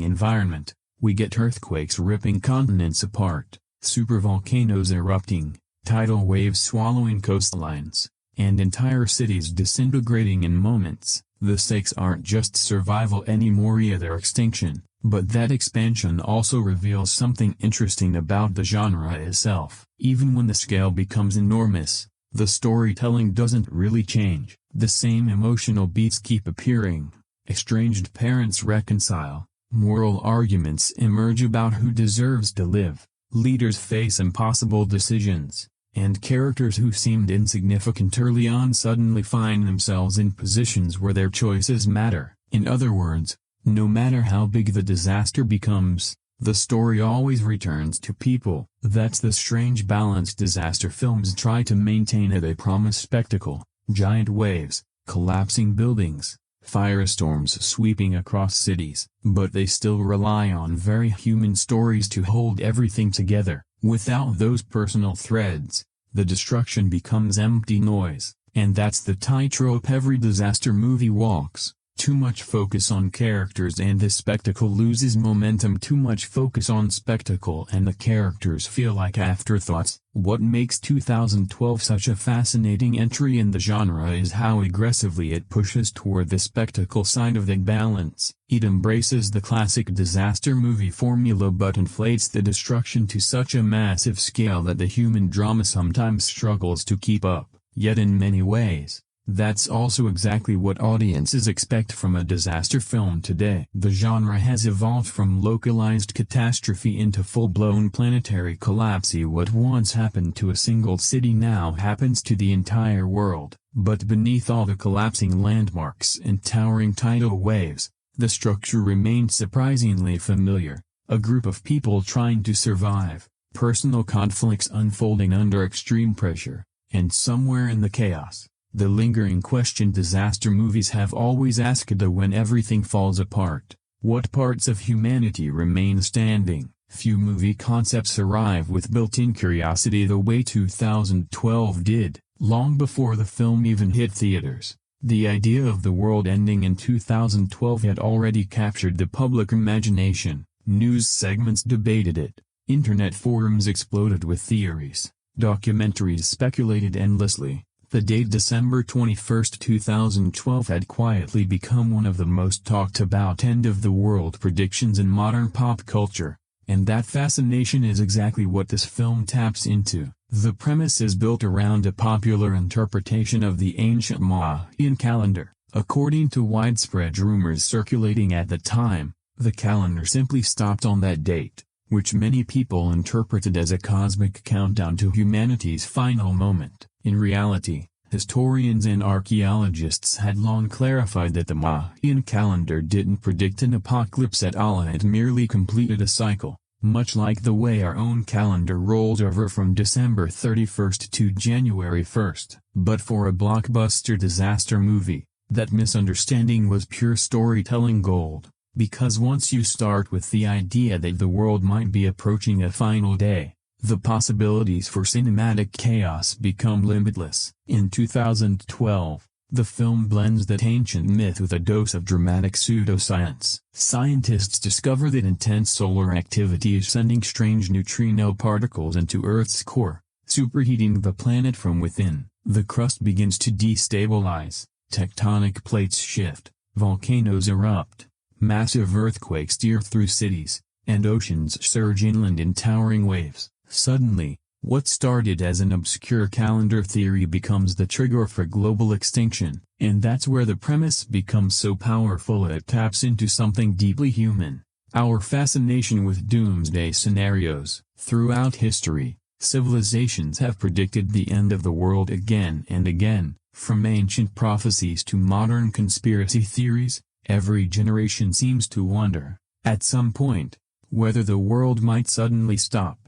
environment, we get earthquakes ripping continents apart, supervolcanoes erupting, tidal waves swallowing coastlines, and entire cities disintegrating in moments. The stakes aren't just survival anymore, either extinction. But that expansion also reveals something interesting about the genre itself. Even when the scale becomes enormous, the storytelling doesn't really change. The same emotional beats keep appearing. Estranged parents reconcile, moral arguments emerge about who deserves to live, leaders face impossible decisions, and characters who seemed insignificant early on suddenly find themselves in positions where their choices matter. In other words, no matter how big the disaster becomes, the story always returns to people. That's the strange balance disaster films try to maintain. They promise spectacle, giant waves, collapsing buildings, firestorms sweeping across cities, but they still rely on very human stories to hold everything together. Without those personal threads, the destruction becomes empty noise, and that's the tightrope every disaster movie walks. Too much focus on characters and the spectacle loses momentum. Too much focus on spectacle and the characters feel like afterthoughts. What makes 2012 such a fascinating entry in the genre is how aggressively it pushes toward the spectacle side of the balance. It embraces the classic disaster movie formula but inflates the destruction to such a massive scale that the human drama sometimes struggles to keep up. Yet in many ways, that's also exactly what audiences expect from a disaster film today. The genre has evolved from localized catastrophe into full-blown planetary collapse. What once happened to a single city now happens to the entire world. But beneath all the collapsing landmarks and towering tidal waves, the structure remained surprisingly familiar. A group of people trying to survive, personal conflicts unfolding under extreme pressure, and somewhere in the chaos, the lingering question disaster movies have always asked: when everything falls apart, what parts of humanity remain standing? Few movie concepts arrive with built-in curiosity the way 2012 did. Long before the film even hit theaters, the idea of the world ending in 2012 had already captured the public imagination. News segments debated it, Internet forums exploded with theories. Documentaries speculated endlessly. The date December 21, 2012 had quietly become one of the most talked about end-of-the-world predictions in modern pop culture. And that fascination is exactly what this film taps into. The premise is built around a popular interpretation of the ancient Mayan calendar. According to widespread rumors circulating at the time, the calendar simply stopped on that date, which many people interpreted as a cosmic countdown to humanity's final moment. In reality, historians and archaeologists had long clarified that the Mayan calendar didn't predict an apocalypse at all, and it merely completed a cycle, much like the way our own calendar rolls over from December 31st to January 1st. But for a blockbuster disaster movie, that misunderstanding was pure storytelling gold. Because once you start with the idea that the world might be approaching a final day, the possibilities for cinematic chaos become limitless. In 2012, the film blends that ancient myth with a dose of dramatic pseudoscience. Scientists discover that intense solar activity is sending strange neutrino particles into Earth's core, superheating the planet from within. The crust begins to destabilize, tectonic plates shift, volcanoes erupt, massive earthquakes tear through cities, and oceans surge inland in towering waves. Suddenly, what started as an obscure calendar theory becomes the trigger for global extinction, and that's where the premise becomes so powerful it taps into something deeply human: our fascination with doomsday scenarios. Throughout history, civilizations have predicted the end of the world again and again, from ancient prophecies to modern conspiracy theories. Every generation seems to wonder, at some point, whether the world might suddenly stop.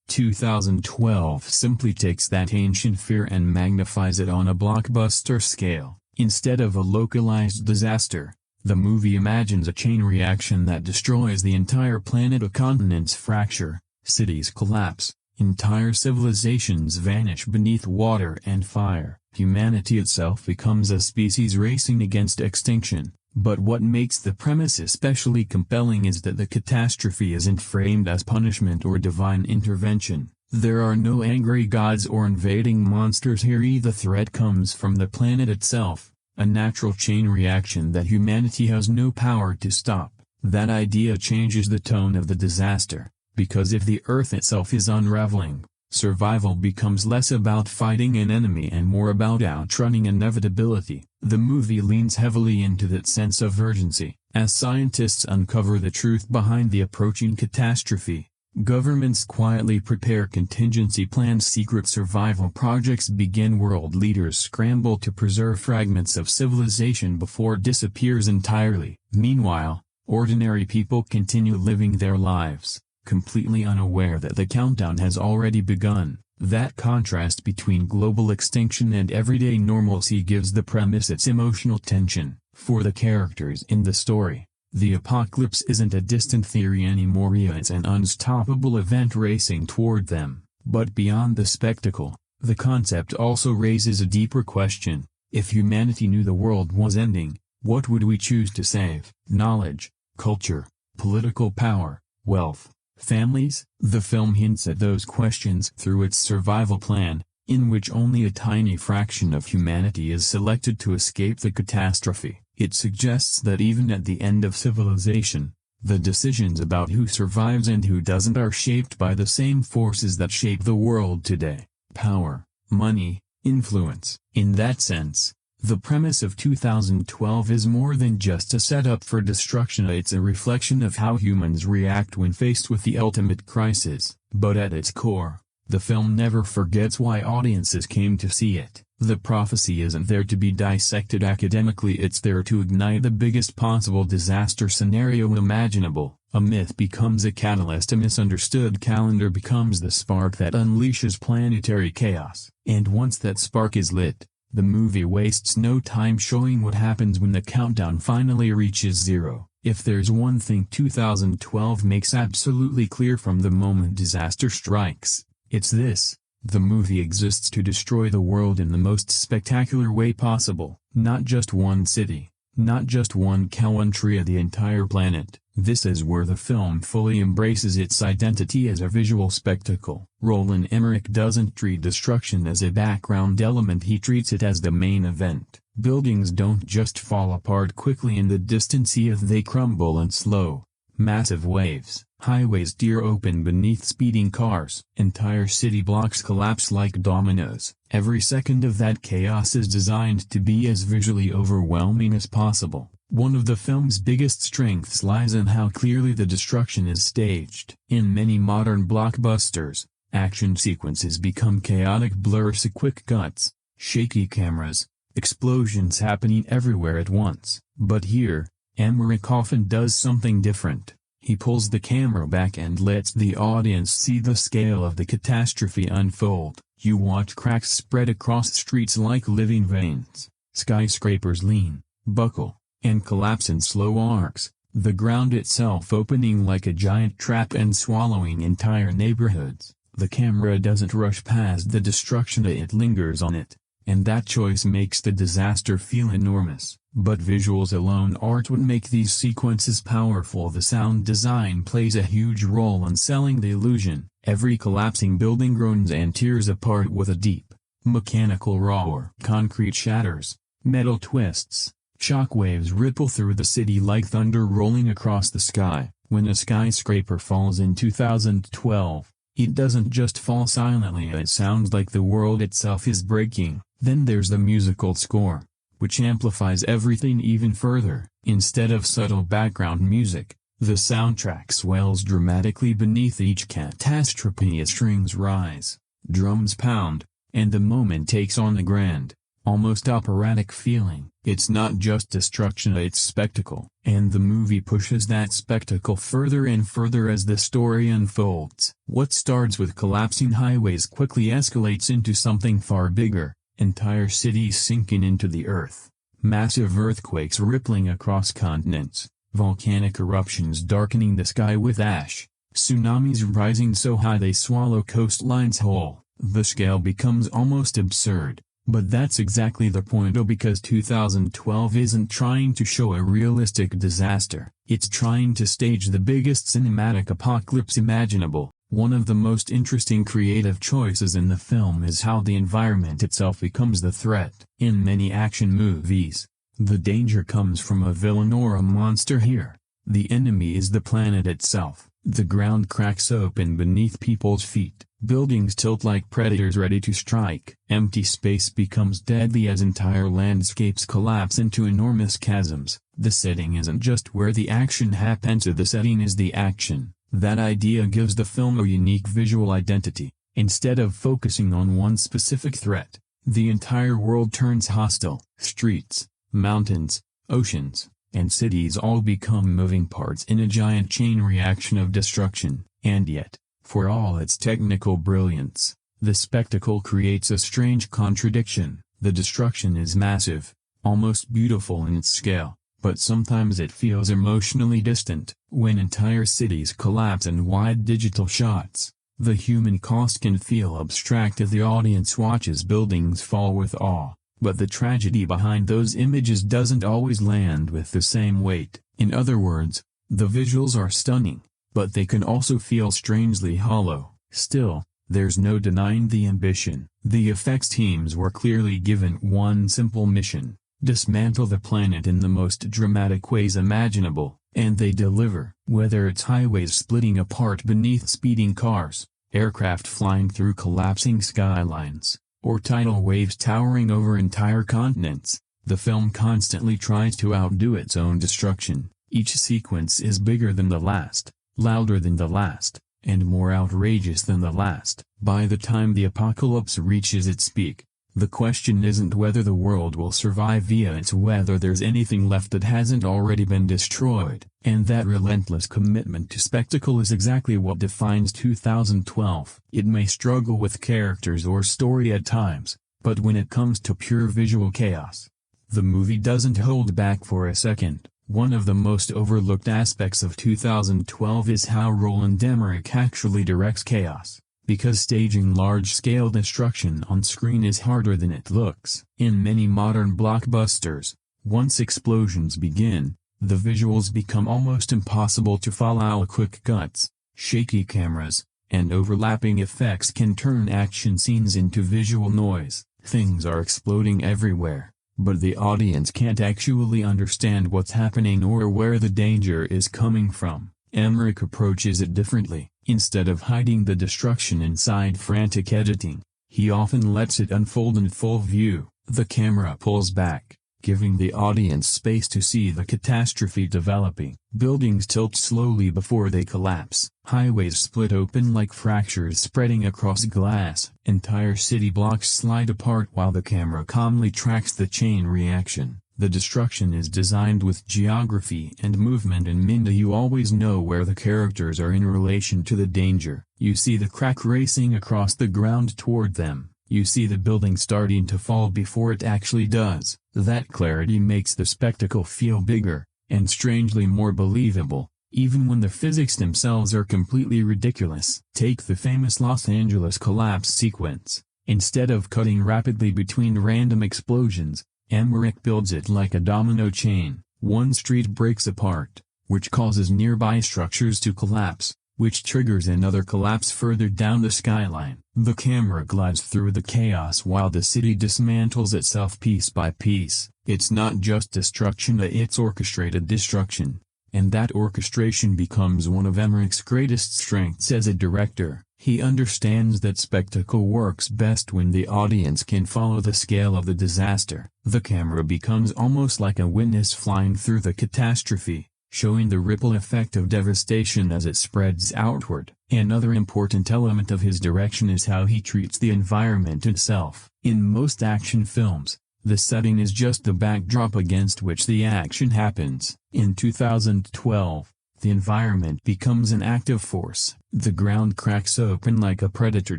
2012 simply takes that ancient fear and magnifies it on a blockbuster scale. Instead of a localized disaster, the movie imagines a chain reaction that destroys the entire planet. Continents fracture, cities collapse, entire civilizations vanish beneath water and fire. Humanity itself becomes a species racing against extinction. But what makes the premise especially compelling is that the catastrophe isn't framed as punishment or divine intervention. There are no angry gods or invading monsters here. The threat comes from the planet itself, a natural chain reaction that humanity has no power to stop. That idea changes the tone of the disaster, because if the Earth itself is unraveling, survival becomes less about fighting an enemy and more about outrunning inevitability. The movie leans heavily into that sense of urgency. As scientists uncover the truth behind the approaching catastrophe, governments quietly prepare contingency plans, secret survival projects begin, world leaders scramble to preserve fragments of civilization before it disappears entirely. Meanwhile, ordinary people continue living their lives, completely unaware that the countdown has already begun. That contrast between global extinction and everyday normalcy gives the premise its emotional tension. For the characters in the story, the apocalypse isn't a distant theory anymore, it's an unstoppable event racing toward them. But beyond the spectacle, the concept also raises a deeper question. If humanity knew the world was ending, what would we choose to save? Knowledge, culture, political power, wealth, families? The film hints at those questions through its survival plan, in which only a tiny fraction of humanity is selected to escape the catastrophe. It suggests that even at the end of civilization, the decisions about who survives and who doesn't are shaped by the same forces that shape the world today: power, money, influence. In that sense, the premise of 2012 is more than just a setup for destruction. It's a reflection of how humans react when faced with the ultimate crisis. But at its core, the film never forgets why audiences came to see it. The prophecy isn't there to be dissected academically, it's there to ignite the biggest possible disaster scenario imaginable. A myth becomes a catalyst, a misunderstood calendar becomes the spark that unleashes planetary chaos. And once that spark is lit, the movie wastes no time showing what happens when the countdown finally reaches zero. If there's one thing 2012 makes absolutely clear from the moment disaster strikes, it's this: the movie exists to destroy the world in the most spectacular way possible. Not just one city, Not just one country, the entire planet. This is where the film fully embraces its identity as a visual spectacle. Roland Emmerich doesn't treat destruction as a background element, he treats it as the main event. Buildings don't just fall apart quickly in the distance, they crumble in slow, massive waves. Highways tear open beneath speeding cars. Entire city blocks collapse like dominoes. Every second of that chaos is designed to be as visually overwhelming as possible. One of the film's biggest strengths lies in how clearly the destruction is staged. In many modern blockbusters, action sequences become chaotic blurs, quick cuts, shaky cameras, explosions happening everywhere at once. But here, Emmerich often does something different. He pulls the camera back and lets the audience see the scale of the catastrophe unfold. You watch cracks spread across streets like living veins. Skyscrapers lean, buckle, and collapse in slow arcs, the ground itself opening like a giant trap and swallowing entire neighborhoods. The camera doesn't rush past the destruction, it lingers on it, and that choice makes the disaster feel enormous. But visuals alone aren't what make these sequences powerful. The sound design plays a huge role in selling the illusion. Every collapsing building groans and tears apart with a deep, mechanical roar. Concrete shatters, metal twists, shockwaves ripple through the city like thunder rolling across the sky. When a skyscraper falls in 2012, it doesn't just fall silently, it sounds like the world itself is breaking. Then there's the musical score, which amplifies everything even further. Instead of subtle background music, the soundtrack swells dramatically beneath each catastrophe as strings rise, drums pound, and the moment takes on a grand, almost operatic feeling. It's not just destruction, it's spectacle. And the movie pushes that spectacle further and further as the story unfolds. What starts with collapsing highways quickly escalates into something far bigger. Entire cities sinking into the earth, massive earthquakes rippling across continents, volcanic eruptions darkening the sky with ash, tsunamis rising so high they swallow coastlines whole. The scale becomes almost absurd, but that's exactly the point. Because 2012 isn't trying to show a realistic disaster, it's trying to stage the biggest cinematic apocalypse imaginable. One of the most interesting creative choices in the film is how the environment itself becomes the threat. In many action movies, the danger comes from a villain or a monster. Here, the enemy is the planet itself. The ground cracks open beneath people's feet. Buildings tilt like predators ready to strike. Empty space becomes deadly as entire landscapes collapse into enormous chasms. The setting isn't just where the action happens, the setting is the action. That idea gives the film a unique visual identity. Instead of focusing on one specific threat, the entire world turns hostile. Streets, mountains, oceans, and cities all become moving parts in a giant chain reaction of destruction. And yet, for all its technical brilliance, the spectacle creates a strange contradiction. The destruction is massive, almost beautiful in its scale, but sometimes it feels emotionally distant. When entire cities collapse in wide digital shots, the human cost can feel abstract as the audience watches buildings fall with awe. But the tragedy behind those images doesn't always land with the same weight. In other words, the visuals are stunning, but they can also feel strangely hollow. Still, there's no denying the ambition. The effects teams were clearly given one simple mission: dismantle the planet in the most dramatic ways imaginable, and they deliver. Whether it's highways splitting apart beneath speeding cars, aircraft flying through collapsing skylines, or tidal waves towering over entire continents, the film constantly tries to outdo its own destruction. Each sequence is bigger than the last, louder than the last, and more outrageous than the last. By the time the apocalypse reaches its peak, the question isn't whether the world will survive, it's whether there's anything left that hasn't already been destroyed. And that relentless commitment to spectacle is exactly what defines 2012. It may struggle with characters or story at times, but when it comes to pure visual chaos, the movie doesn't hold back for a second. One of the most overlooked aspects of 2012 is how Roland Emmerich actually directs chaos. Because staging large-scale destruction on screen is harder than it looks. In many modern blockbusters, Once explosions begin, the visuals become almost impossible to follow. Quick cuts, shaky cameras, and overlapping effects can turn action scenes into visual noise. Things are exploding everywhere, but the audience can't actually understand what's happening or where the danger is coming from. Emmerich approaches it differently. Instead of hiding the destruction inside frantic editing, he often lets it unfold in full view. The camera pulls back, giving the audience space to see the catastrophe developing. Buildings tilt slowly before they collapse. Highways split open like fractures spreading across glass. Entire city blocks slide apart while the camera calmly tracks the chain reaction. The destruction is designed with geography and movement in mind. You always know where the characters are in relation to the danger. You see the crack racing across the ground toward them. You see the building starting to fall before it actually does. That clarity makes the spectacle feel bigger, and strangely more believable, even when the physics themselves are completely ridiculous. Take the famous Los Angeles collapse sequence. Instead of cutting rapidly between random explosions, Emmerich builds it like a domino chain. One street breaks apart, which causes nearby structures to collapse, which triggers another collapse further down the skyline. The camera glides through the chaos while the city dismantles itself piece by piece. It's not just destruction, it's orchestrated destruction, and that orchestration becomes one of Emmerich's greatest strengths as a director. He understands that spectacle works best when the audience can follow the scale of the disaster. The camera becomes almost like a witness flying through the catastrophe, showing the ripple effect of devastation as it spreads outward. Another important element of his direction is how he treats the environment itself. In most action films, the setting is just the backdrop against which the action happens. In 2012, the environment becomes an active force. The ground cracks open like a predator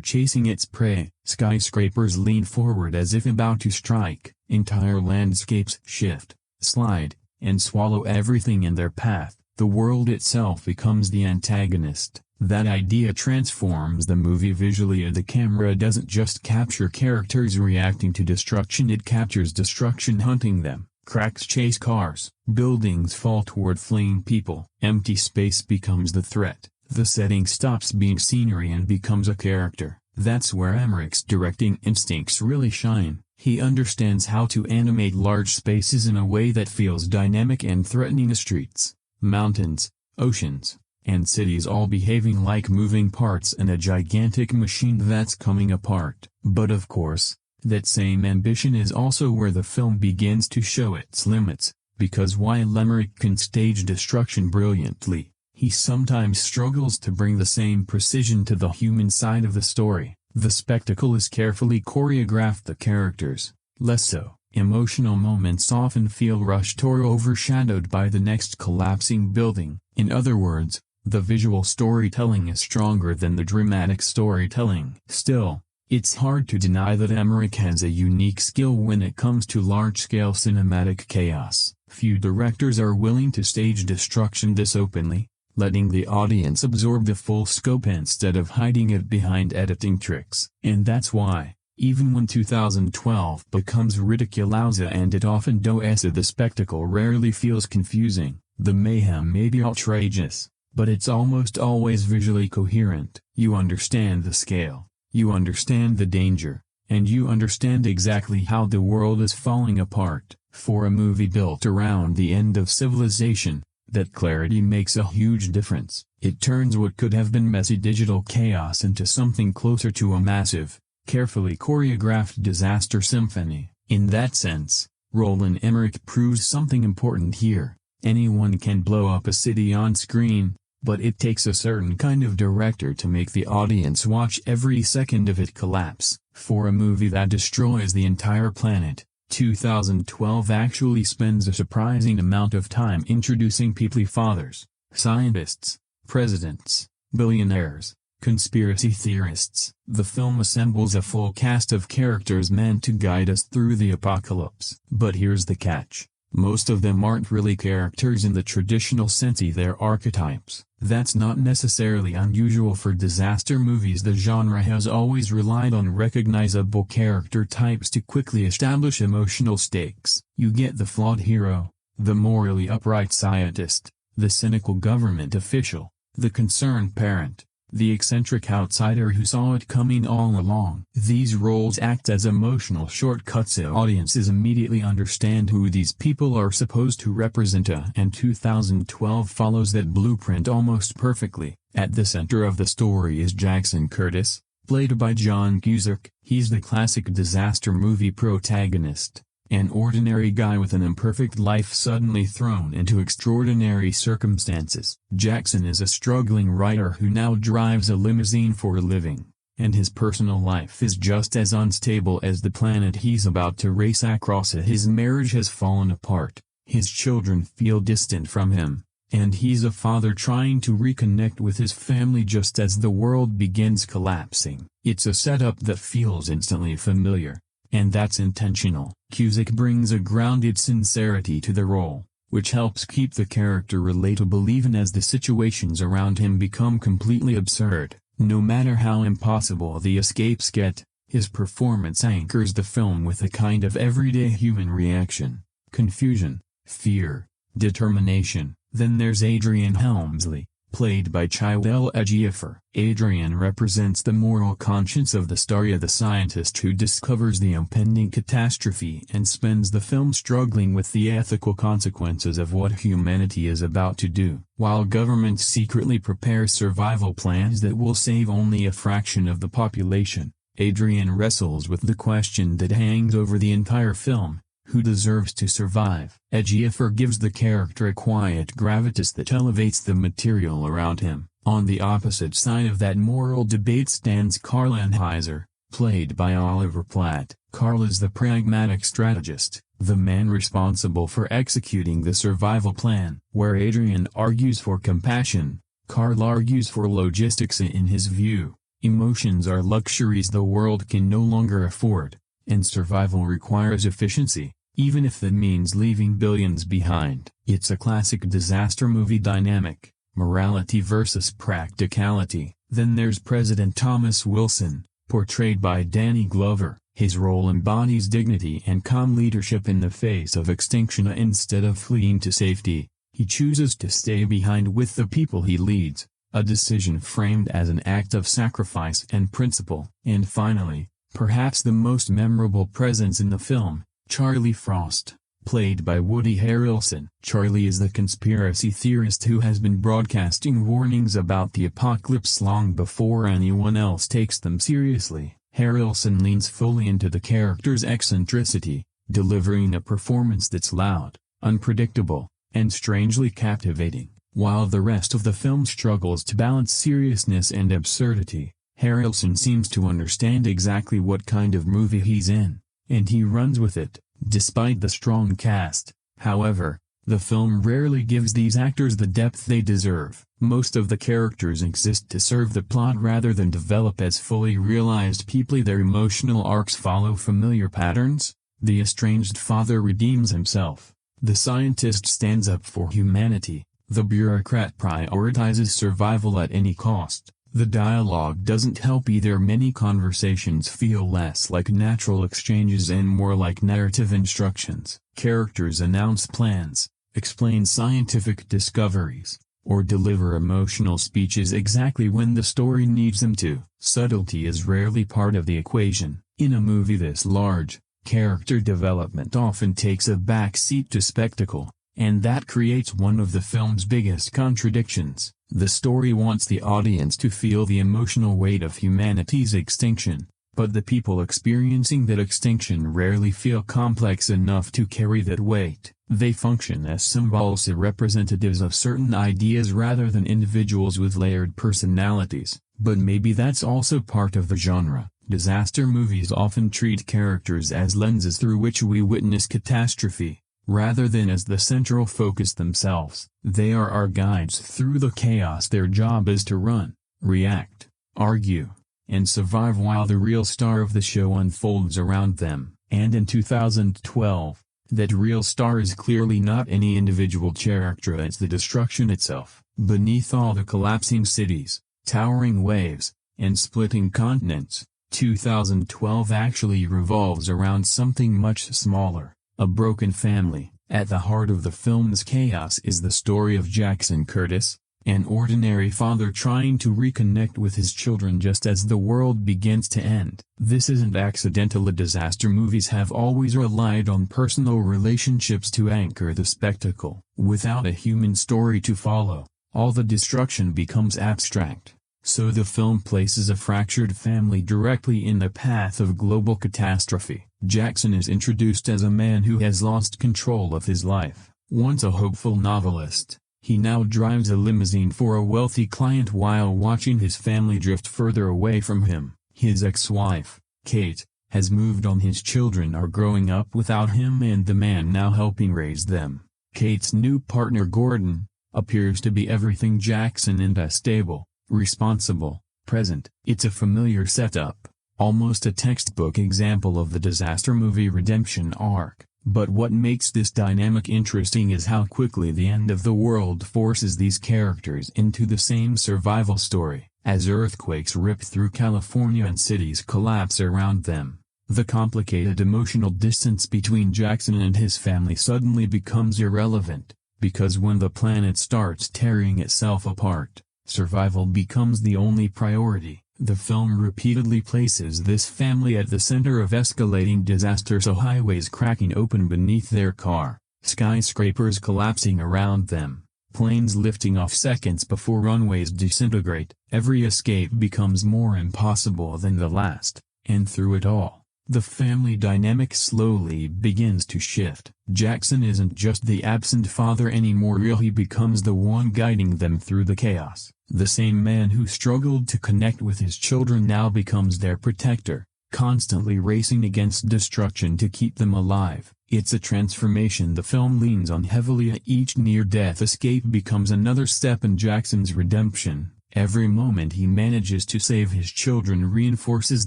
chasing its prey. Skyscrapers lean forward as if about to strike. Entire landscapes shift, slide, and swallow everything in their path. The world itself becomes the antagonist. That idea transforms the movie visually. The camera doesn't just capture characters reacting to destruction, it captures destruction hunting them. Cracks chase cars, buildings fall toward fleeing people. Empty space becomes the threat. The setting stops being scenery and becomes a character. That's where Emmerich's directing instincts really shine. He understands how to animate large spaces in a way that feels dynamic and threatening. The streets, mountains, oceans, and cities all behaving like moving parts in a gigantic machine that's coming apart. But of course, that same ambition is also where the film begins to show its limits, because while Emmerich can stage destruction brilliantly, he sometimes struggles to bring the same precision to the human side of the story. The spectacle is carefully choreographed, the characters, less so. Emotional moments often feel rushed or overshadowed by the next collapsing building. In other words, the visual storytelling is stronger than the dramatic storytelling. Still, it's hard to deny that Emmerich has a unique skill when it comes to large-scale cinematic chaos. Few directors are willing to stage destruction this openly, letting the audience absorb the full scope instead of hiding it behind editing tricks. And that's why, even when 2012 becomes ridiculous and it often does, the spectacle rarely feels confusing. The mayhem may be outrageous, but it's almost always visually coherent. You understand the scale. You understand the danger, and you understand exactly how the world is falling apart. For a movie built around the end of civilization, that clarity makes a huge difference. It turns what could have been messy digital chaos into something closer to a massive, carefully choreographed disaster symphony. In that sense, Roland Emmerich proves something important here. Anyone can blow up a city on screen, but it takes a certain kind of director to make the audience watch every second of it collapse. For a movie that destroys the entire planet, 2012 actually spends a surprising amount of time introducing people, fathers, scientists, presidents, billionaires, conspiracy theorists. The film assembles a full cast of characters meant to guide us through the apocalypse. But here's the catch. Most of them aren't really characters in the traditional sense, they're archetypes. That's not necessarily unusual for disaster movies. The genre has always relied on recognizable character types to quickly establish emotional stakes. You get the flawed hero, the morally upright scientist, the cynical government official, the concerned parent, the eccentric outsider who saw it coming all along. These roles act as emotional shortcuts so audiences immediately understand who these people are supposed to represent, and 2012 follows that blueprint almost perfectly. At the center of the story is Jackson Curtis, played by John Cusack. He's the classic disaster movie protagonist. An ordinary guy with an imperfect life suddenly thrown into extraordinary circumstances. Jackson is a struggling writer who now drives a limousine for a living, and his personal life is just as unstable as the planet he's about to race across. His marriage has fallen apart, his children feel distant from him, and he's a father trying to reconnect with his family just as the world begins collapsing. It's a setup that feels instantly familiar, and that's intentional. Cusack brings a grounded sincerity to the role, which helps keep the character relatable even as the situations around him become completely absurd. No matter how impossible the escapes get, his performance anchors the film with a kind of everyday human reaction: confusion, fear, determination. Then there's Adrian Helmsley, played by Chiwetel Ejiofor. Adrian represents the moral conscience of the story, the scientist who discovers the impending catastrophe and spends the film struggling with the ethical consequences of what humanity is about to do. While government secretly prepares survival plans that will save only a fraction of the population, Adrian wrestles with the question that hangs over the entire film: who deserves to survive? Ejiofor gives the character a quiet gravitas that elevates the material around him. On the opposite side of that moral debate stands Carl Anheuser, played by Oliver Platt. Carl is the pragmatic strategist, the man responsible for executing the survival plan. Where Adrian argues for compassion, Carl argues for logistics. In his view, emotions are luxuries the world can no longer afford, and survival requires efficiency, even if that means leaving billions behind. It's a classic disaster movie dynamic: morality versus practicality. Then there's President Thomas Wilson, portrayed by Danny Glover. His role embodies dignity and calm leadership in the face of extinction. Instead of fleeing to safety, he chooses to stay behind with the people he leads, a decision framed as an act of sacrifice and principle. And finally, perhaps the most memorable presence in the film, Charlie Frost, played by Woody Harrelson. Charlie is the conspiracy theorist who has been broadcasting warnings about the apocalypse long before anyone else takes them seriously. Harrelson leans fully into the character's eccentricity, delivering a performance that's loud, unpredictable, and strangely captivating. While the rest of the film struggles to balance seriousness and absurdity, Harelson seems to understand exactly what kind of movie he's in, and he runs with it. Despite the strong cast, however, the film rarely gives these actors the depth they deserve. Most of the characters exist to serve the plot rather than develop as fully realized people. Their emotional arcs follow familiar patterns. The estranged father redeems himself, the scientist stands up for humanity, the bureaucrat prioritizes survival at any cost. The dialogue doesn't help either. Many conversations feel less like natural exchanges and more like narrative instructions. Characters announce plans, explain scientific discoveries, or deliver emotional speeches exactly when the story needs them to. Subtlety is rarely part of the equation. In a movie this large, character development often takes a back seat to spectacle, and that creates one of the film's biggest contradictions. The story wants the audience to feel the emotional weight of humanity's extinction, but the people experiencing that extinction rarely feel complex enough to carry that weight. They function as symbols, representatives of certain ideas rather than individuals with layered personalities. But maybe that's also part of the genre. Disaster movies often treat characters as lenses through which we witness catastrophe, rather than as the central focus themselves. They are our guides through the chaos. Their job is to run, react, argue, and survive while the real star of the show unfolds around them. And in 2012, That real star is clearly not any individual character, it's the destruction itself. Beneath all the collapsing cities, towering waves, and splitting continents, 2012 actually revolves around something much smaller, a broken family. At the heart of the film's chaos is the story of Jackson Curtis, an ordinary father trying to reconnect with his children just as the world begins to end. This isn't accidental. Disaster movies have always relied on personal relationships to anchor the spectacle. Without a human story to follow, all the destruction becomes abstract. So the film places a fractured family directly in the path of global catastrophe. Jackson is introduced as a man who has lost control of his life. Once a hopeful novelist, he now drives a limousine for a wealthy client while watching his family drift further away from him. His ex-wife, Kate, has moved on. His children are growing up without him and the man now helping raise them. Kate's new partner Gordon appears to be everything Jackson and stable, responsible, present. It's a familiar setup, almost a textbook example of the disaster movie redemption arc. But what makes this dynamic interesting is how quickly the end of the world forces these characters into the same survival story. As earthquakes rip through California and cities collapse around them, the complicated emotional distance between Jackson and his family suddenly becomes irrelevant, because when the planet starts tearing itself apart, survival becomes the only priority. The film repeatedly places this family at the center of escalating disaster, so highways cracking open beneath their car, skyscrapers collapsing around them, planes lifting off seconds before runways disintegrate. Every escape becomes more impossible than the last, and through it all, the family dynamic slowly begins to shift. Jackson isn't just the absent father anymore. He becomes the one guiding them through the chaos. The same man who struggled to connect with his children now becomes their protector, constantly racing against destruction to keep them alive. It's a transformation the film leans on heavily. Each near-death escape becomes another step in Jackson's redemption. Every moment he manages to save his children reinforces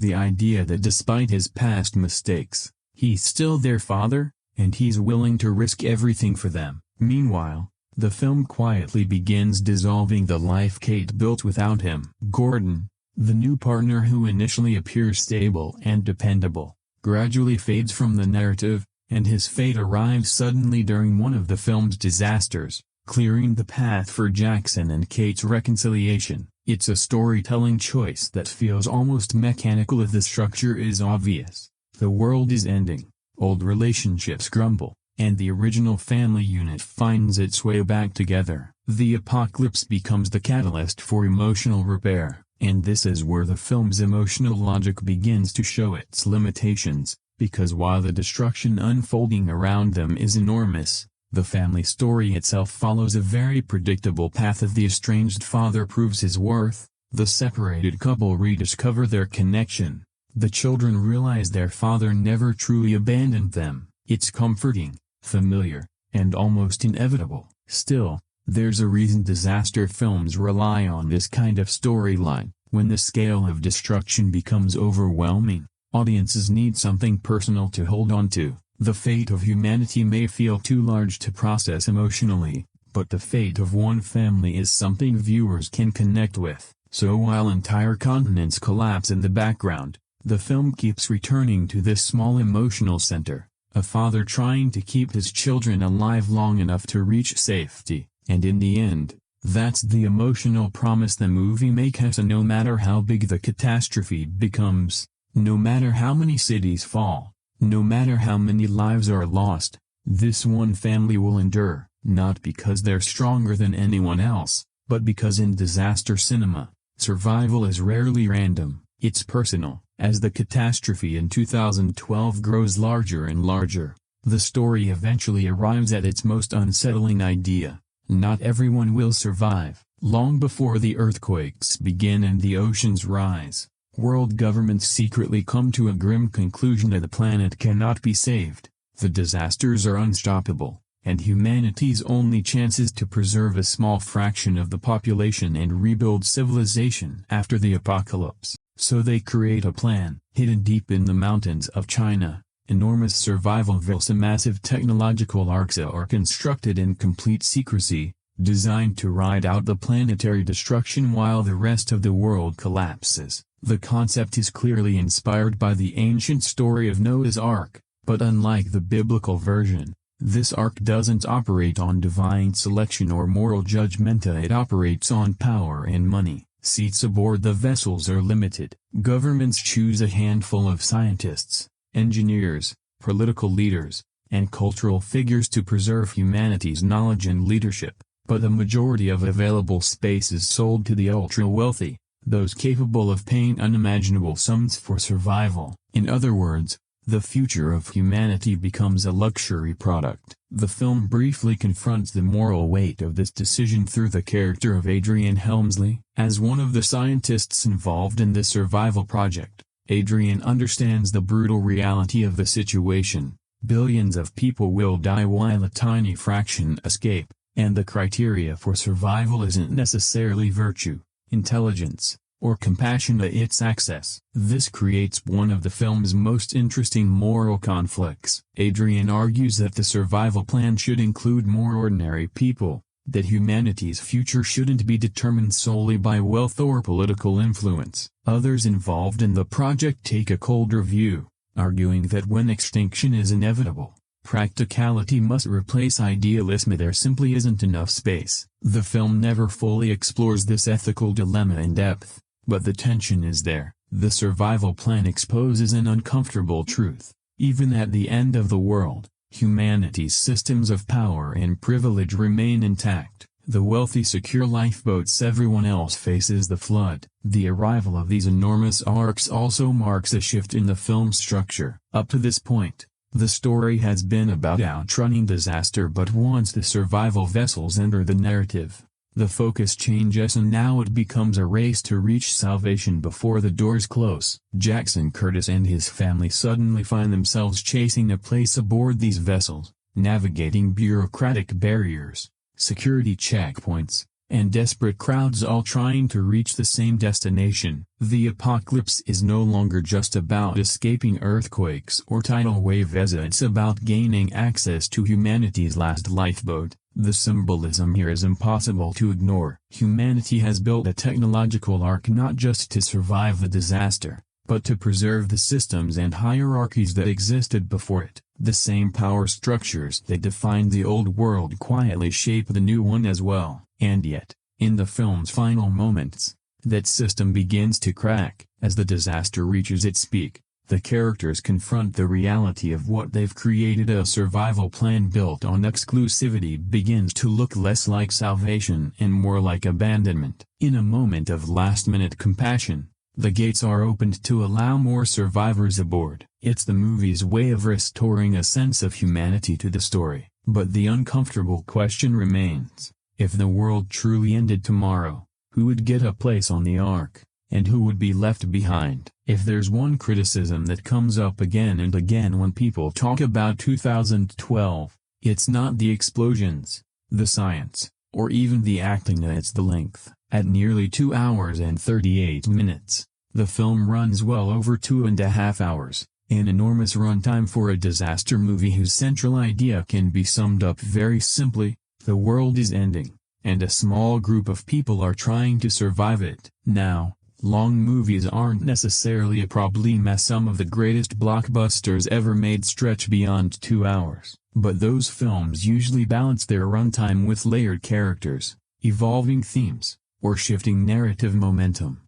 the idea that despite his past mistakes, he's still their father, and he's willing to risk everything for them. Meanwhile, the film quietly begins dissolving the life Kate built without him. Gordon, the new partner who initially appears stable and dependable, gradually fades from the narrative, and his fate arrives suddenly during one of the film's disasters, clearing the path for Jackson and Kate's reconciliation. It's a storytelling choice that feels almost mechanical if the structure is obvious. The world is ending, old relationships crumble, and the original family unit finds its way back together. The apocalypse becomes the catalyst for emotional repair, and this is where the film's emotional logic begins to show its limitations, because while the destruction unfolding around them is enormous, the family story itself follows a very predictable path. As the estranged father proves his worth, the separated couple rediscover their connection, the children realize their father never truly abandoned them. It's comforting, familiar, and almost inevitable. Still, there's a reason disaster films rely on this kind of storyline. When the scale of destruction becomes overwhelming, audiences need something personal to hold on to. The fate of humanity may feel too large to process emotionally, but the fate of one family is something viewers can connect with. So while entire continents collapse in the background, the film keeps returning to this small emotional center. A father trying to keep his children alive long enough to reach safety, and in the end, that's the emotional promise the movie makes. And no matter how big the catastrophe becomes, no matter how many cities fall, no matter how many lives are lost, this one family will endure, not because they're stronger than anyone else, but because in disaster cinema, survival is rarely random, it's personal. As the catastrophe in 2012 grows larger and larger, the story eventually arrives at its most unsettling idea: not everyone will survive. Long before the earthquakes begin and the oceans rise, world governments secretly come to a grim conclusion that the planet cannot be saved. The disasters are unstoppable, and humanity's only chance is to preserve a small fraction of the population and rebuild civilization after the apocalypse. So they create a plan. Hidden deep in the mountains of China, Enormous survival vessels, massive technological arcs are constructed in complete secrecy, designed to ride out the planetary destruction while the rest of the world collapses. The concept is clearly inspired by the ancient story of Noah's Ark, but unlike the biblical version, this ark doesn't operate on divine selection or moral judgment. It operates on power and money. Seats aboard the vessels are limited. Governments choose a handful of scientists, engineers, political leaders, and cultural figures to preserve humanity's knowledge and leadership, but the majority of available space is sold to the ultra-wealthy, those capable of paying unimaginable sums for survival. In other words, the future of humanity becomes a luxury product. The film briefly confronts the moral weight of this decision through the character of Adrian Helmsley. As one of the scientists involved in this survival project, Adrian understands the brutal reality of the situation. Billions of people will die while a tiny fraction escape, and the criteria for survival isn't necessarily virtue, intelligence, or compassion, it's access. This creates one of the film's most interesting moral conflicts. Adrian argues that the survival plan should include more ordinary people, that humanity's future shouldn't be determined solely by wealth or political influence. Others involved in the project take a colder view, arguing that when extinction is inevitable, practicality must replace idealism. There simply isn't enough space. The film never fully explores this ethical dilemma in depth, but the tension is there. The survival plan exposes an uncomfortable truth. Even at the end of the world, humanity's systems of power and privilege remain intact. The wealthy secure lifeboats, everyone else faces the flood. The arrival of these enormous arcs also marks a shift in the film's structure. Up to this point, the story has been about outrunning disaster, but once the survival vessels enter the narrative, the focus changes and now it becomes a race to reach salvation before the doors close. Jackson Curtis and his family suddenly find themselves chasing a place aboard these vessels, navigating bureaucratic barriers, security checkpoints, and desperate crowds, all trying to reach the same destination. The apocalypse is no longer just about escaping earthquakes or tidal waves, it's about gaining access to humanity's last lifeboat. The symbolism here is impossible to ignore. Humanity has built a technological ark not just to survive the disaster, but to preserve the systems and hierarchies that existed before it. The same power structures that defined the old world quietly shape the new one as well. And yet, in the film's final moments, that system begins to crack. As the disaster reaches its peak, the characters confront the reality of what they've created. A survival plan built on exclusivity begins to look less like salvation and more like abandonment. In a moment of last-minute compassion, the gates are opened to allow more survivors aboard. It's the movie's way of restoring a sense of humanity to the story. But the uncomfortable question remains: if the world truly ended tomorrow, who would get a place on the ark, and who would be left behind? If there's one criticism that comes up again and again when people talk about 2012, it's not the explosions, the science, or even the acting, it's the length. At nearly 2 hours and 38 minutes, the film runs well over 2.5 hours, an enormous runtime for a disaster movie whose central idea can be summed up very simply: the world is ending, and a small group of people are trying to survive it. Now, long movies aren't necessarily a problem, as some of the greatest blockbusters ever made stretch beyond 2 hours, but those films usually balance their runtime with layered characters, evolving themes, or shifting narrative momentum.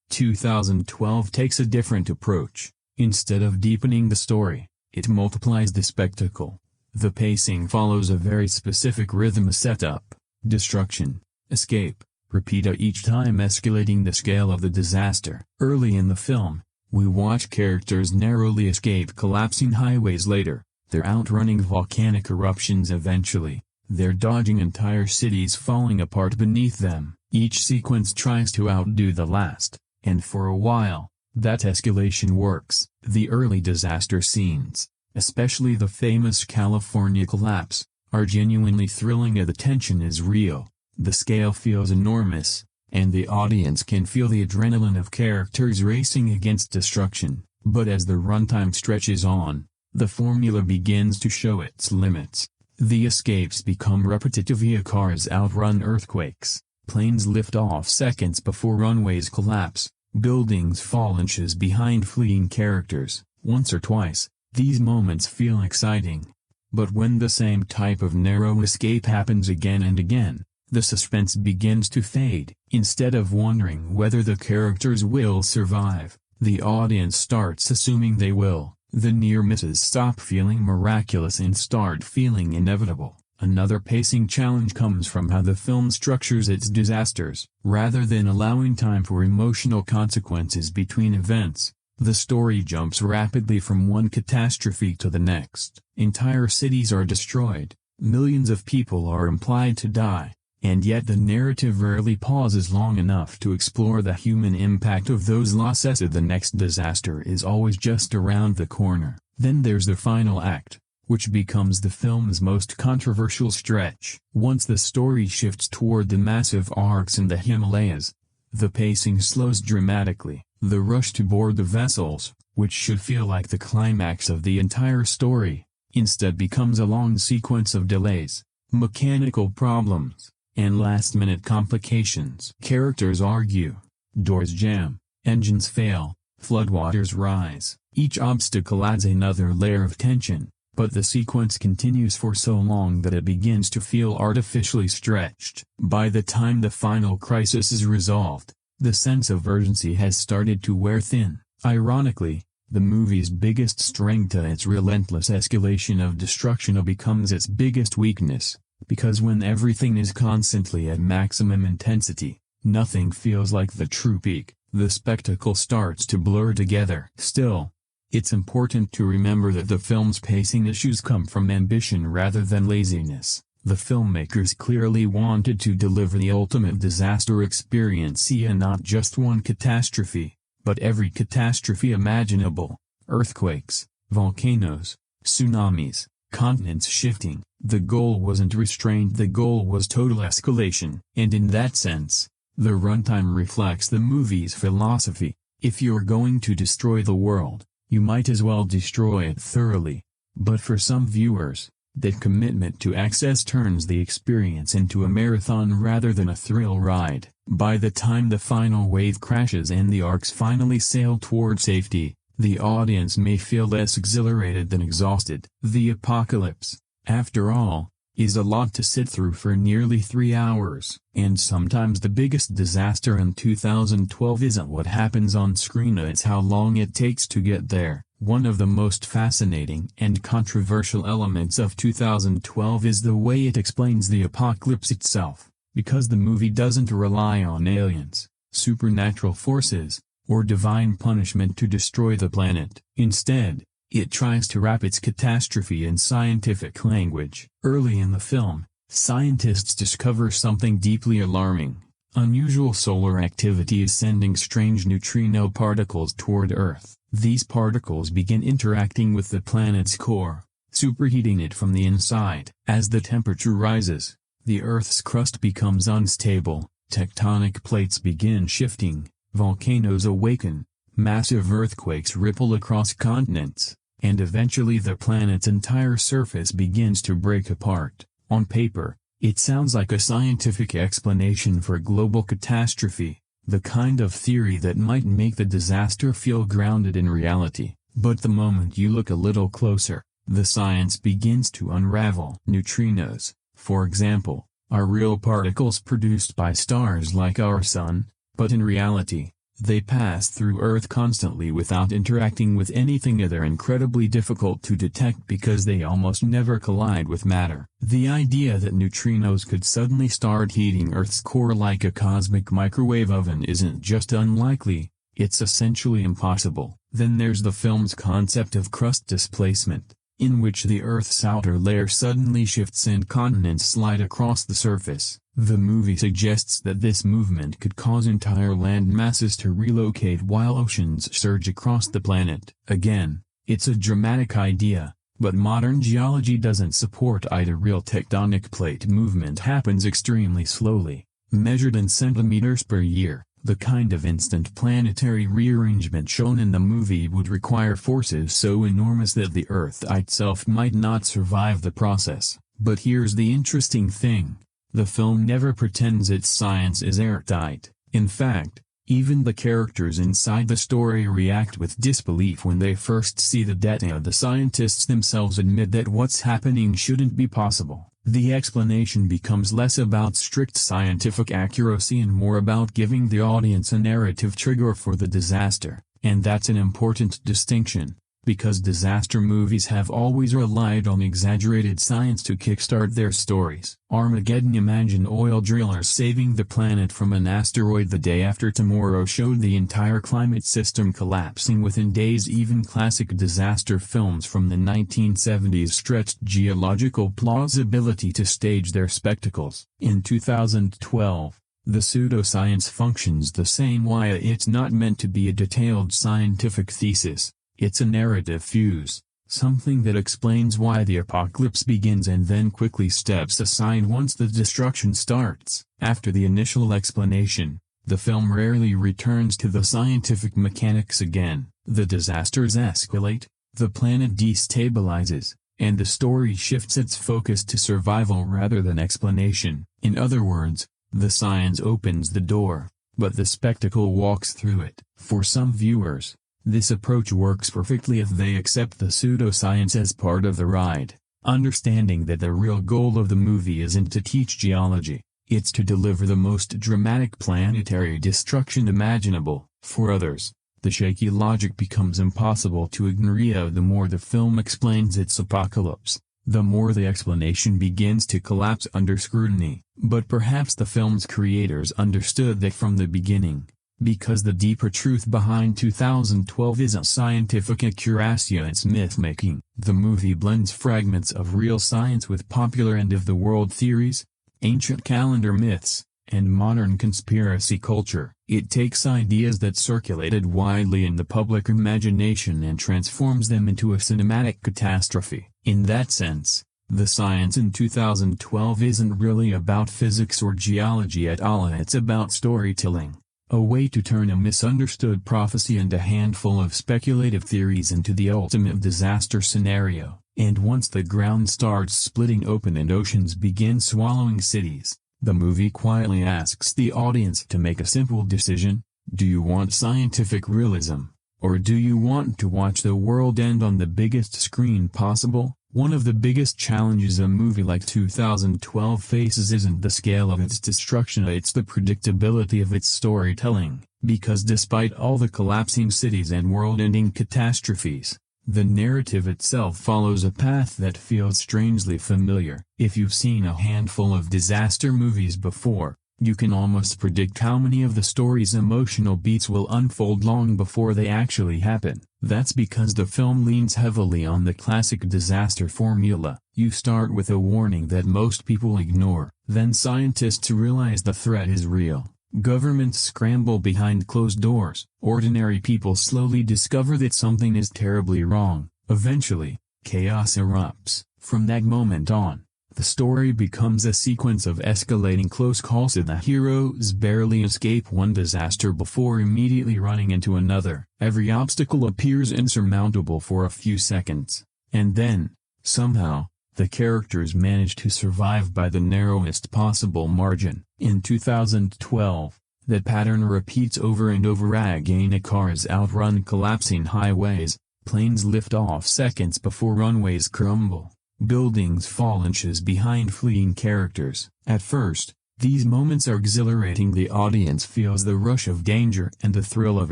2012 takes a different approach. Instead of deepening the story, it multiplies the spectacle. The pacing follows a very specific rhythm: setup, destruction, escape, repeat, each time escalating the scale of the disaster. Early in the film, we watch characters narrowly escape collapsing highways. Later, they're outrunning volcanic eruptions. Eventually, they're dodging entire cities falling apart beneath them. Each sequence tries to outdo the last, and for a while, that escalation works. The early disaster scenes, especially the famous California collapse, are genuinely thrilling. The tension is real, the scale feels enormous, and the audience can feel the adrenaline of characters racing against destruction. But as the runtime stretches on, the formula begins to show its limits. The escapes become repetitive via cars outrun earthquakes, planes lift off seconds before runways collapse, buildings fall inches behind fleeing characters. Once or twice, these moments feel exciting. But when the same type of narrow escape happens again and again, the suspense begins to fade. Instead of wondering whether the characters will survive, the audience starts assuming they will. The near misses stop feeling miraculous and start feeling inevitable. Another pacing challenge comes from how the film structures its disasters. Rather than allowing time for emotional consequences between events, the story jumps rapidly from one catastrophe to the next. Entire cities are destroyed, millions of people are implied to die, and yet the narrative rarely pauses long enough to explore the human impact of those losses. The next disaster is always just around the corner. Then there's the final act, which becomes the film's most controversial stretch. Once the story shifts toward the massive arcs in the Himalayas, the pacing slows dramatically. The rush to board the vessels, which should feel like the climax of the entire story, instead becomes a long sequence of delays, mechanical problems, and last-minute complications. Characters argue, doors jam, engines fail, floodwaters rise. Each obstacle adds another layer of tension, but the sequence continues for so long that it begins to feel artificially stretched. By the time the final crisis is resolved, the sense of urgency has started to wear thin. Ironically, the movie's biggest strength, its relentless escalation of destruction, becomes its biggest weakness, because when everything is constantly at maximum intensity, nothing feels like the true peak. The spectacle starts to blur together. Still, it's important to remember that the film's pacing issues come from ambition rather than laziness. The filmmakers clearly wanted to deliver the ultimate disaster experience, and not just one catastrophe, but every catastrophe imaginable: earthquakes, volcanoes, tsunamis, continents shifting. The goal wasn't restraint, the goal was total escalation. And in that sense, the runtime reflects the movie's philosophy. If you're going to destroy the world, you might as well destroy it thoroughly. But for some viewers, that commitment to excess turns the experience into a marathon rather than a thrill ride. By the time the final wave crashes and the arcs finally sail toward safety, the audience may feel less exhilarated than exhausted. The apocalypse, after all, is a lot to sit through for nearly 3 hours. And sometimes the biggest disaster in 2012 isn't what happens on screen, it's how long it takes to get there. One of the most fascinating and controversial elements of 2012 is the way it explains the apocalypse itself. Because the movie doesn't rely on aliens, supernatural forces, or divine punishment to destroy the planet. Instead, it tries to wrap its catastrophe in scientific language. Early in the film, scientists discover something deeply alarming. Unusual solar activity is sending strange neutrino particles toward Earth. These particles begin interacting with the planet's core, superheating it from the inside. As the temperature rises, the Earth's crust becomes unstable, tectonic plates begin shifting, volcanoes awaken, massive earthquakes ripple across continents, and eventually the planet's entire surface begins to break apart. On paper, it sounds like a scientific explanation for global catastrophe, the kind of theory that might make the disaster feel grounded in reality. But the moment you look a little closer, the science begins to unravel. Neutrinos, for example, are real particles produced by stars like our Sun, but in reality, they pass through Earth constantly without interacting with anything. They're incredibly difficult to detect because they almost never collide with matter. The idea that neutrinos could suddenly start heating Earth's core like a cosmic microwave oven isn't just unlikely, it's essentially impossible. Then there's the film's concept of crust displacement, in which the Earth's outer layer suddenly shifts and continents slide across the surface. The movie suggests that this movement could cause entire land masses to relocate while oceans surge across the planet. Again, it's a dramatic idea, but modern geology doesn't support it. Real tectonic plate movement happens extremely slowly, measured in centimeters per year. The kind of instant planetary rearrangement shown in the movie would require forces so enormous that the Earth itself might not survive the process. But here's the interesting thing. The film never pretends its science is airtight. In fact, even the characters inside the story react with disbelief when they first see the data. The scientists themselves admit that what's happening shouldn't be possible. The explanation becomes less about strict scientific accuracy and more about giving the audience a narrative trigger for the disaster. And that's an important distinction, because disaster movies have always relied on exaggerated science to kickstart their stories. Armageddon: Imagine oil drillers saving the planet from an asteroid the day after tomorrow showed the entire climate system collapsing within days. Even classic disaster films from the 1970s stretched geological plausibility to stage their spectacles. In 2012, the pseudoscience functions the same way. It's not meant to be a detailed scientific thesis. It's a narrative fuse, something that explains why the apocalypse begins and then quickly steps aside once the destruction starts. After the initial explanation, the film rarely returns to the scientific mechanics again. The disasters escalate, the planet destabilizes, and the story shifts its focus to survival rather than explanation. In other words, the science opens the door, but the spectacle walks through it. For some viewers, this approach works perfectly if they accept the pseudoscience as part of the ride, understanding that the real goal of the movie isn't to teach geology, it's to deliver the most dramatic planetary destruction imaginable. For others, the shaky logic becomes impossible to ignore. The more the film explains its apocalypse, the more the explanation begins to collapse under scrutiny. But perhaps the film's creators understood that from the beginning, because the deeper truth behind 2012 isn't scientific accuracy, it's myth-making. The movie blends fragments of real science with popular end-of-the-world theories, ancient calendar myths, and modern conspiracy culture. It takes ideas that circulated widely in the public imagination and transforms them into a cinematic catastrophe. In that sense, the science in 2012 isn't really about physics or geology at all. It's about storytelling. A way to turn a misunderstood prophecy and a handful of speculative theories into the ultimate disaster scenario. And once the ground starts splitting open and oceans begin swallowing cities, the movie quietly asks the audience to make a simple decision: do you want scientific realism, or do you want to watch the world end on the biggest screen possible? One of the biggest challenges a movie like 2012 faces isn't the scale of its destruction, it's the predictability of its storytelling. Because despite all the collapsing cities and world-ending catastrophes, the narrative itself follows a path that feels strangely familiar. If you've seen a handful of disaster movies before, you can almost predict how many of the story's emotional beats will unfold long before they actually happen. That's because the film leans heavily on the classic disaster formula. You start with a warning that most people ignore. Then scientists realize the threat is real. Governments scramble behind closed doors. Ordinary people slowly discover that something is terribly wrong. Eventually, chaos erupts. From that moment on, the story becomes a sequence of escalating close calls. The heroes barely escape one disaster before immediately running into another. Every obstacle appears insurmountable for a few seconds, and then, somehow, the characters manage to survive by the narrowest possible margin. In 2012, that pattern repeats over and over again. Cars outrun collapsing highways, planes lift off seconds before runways crumble. Buildings fall inches behind fleeing characters. At first, these moments are exhilarating. The audience feels the rush of danger and the thrill of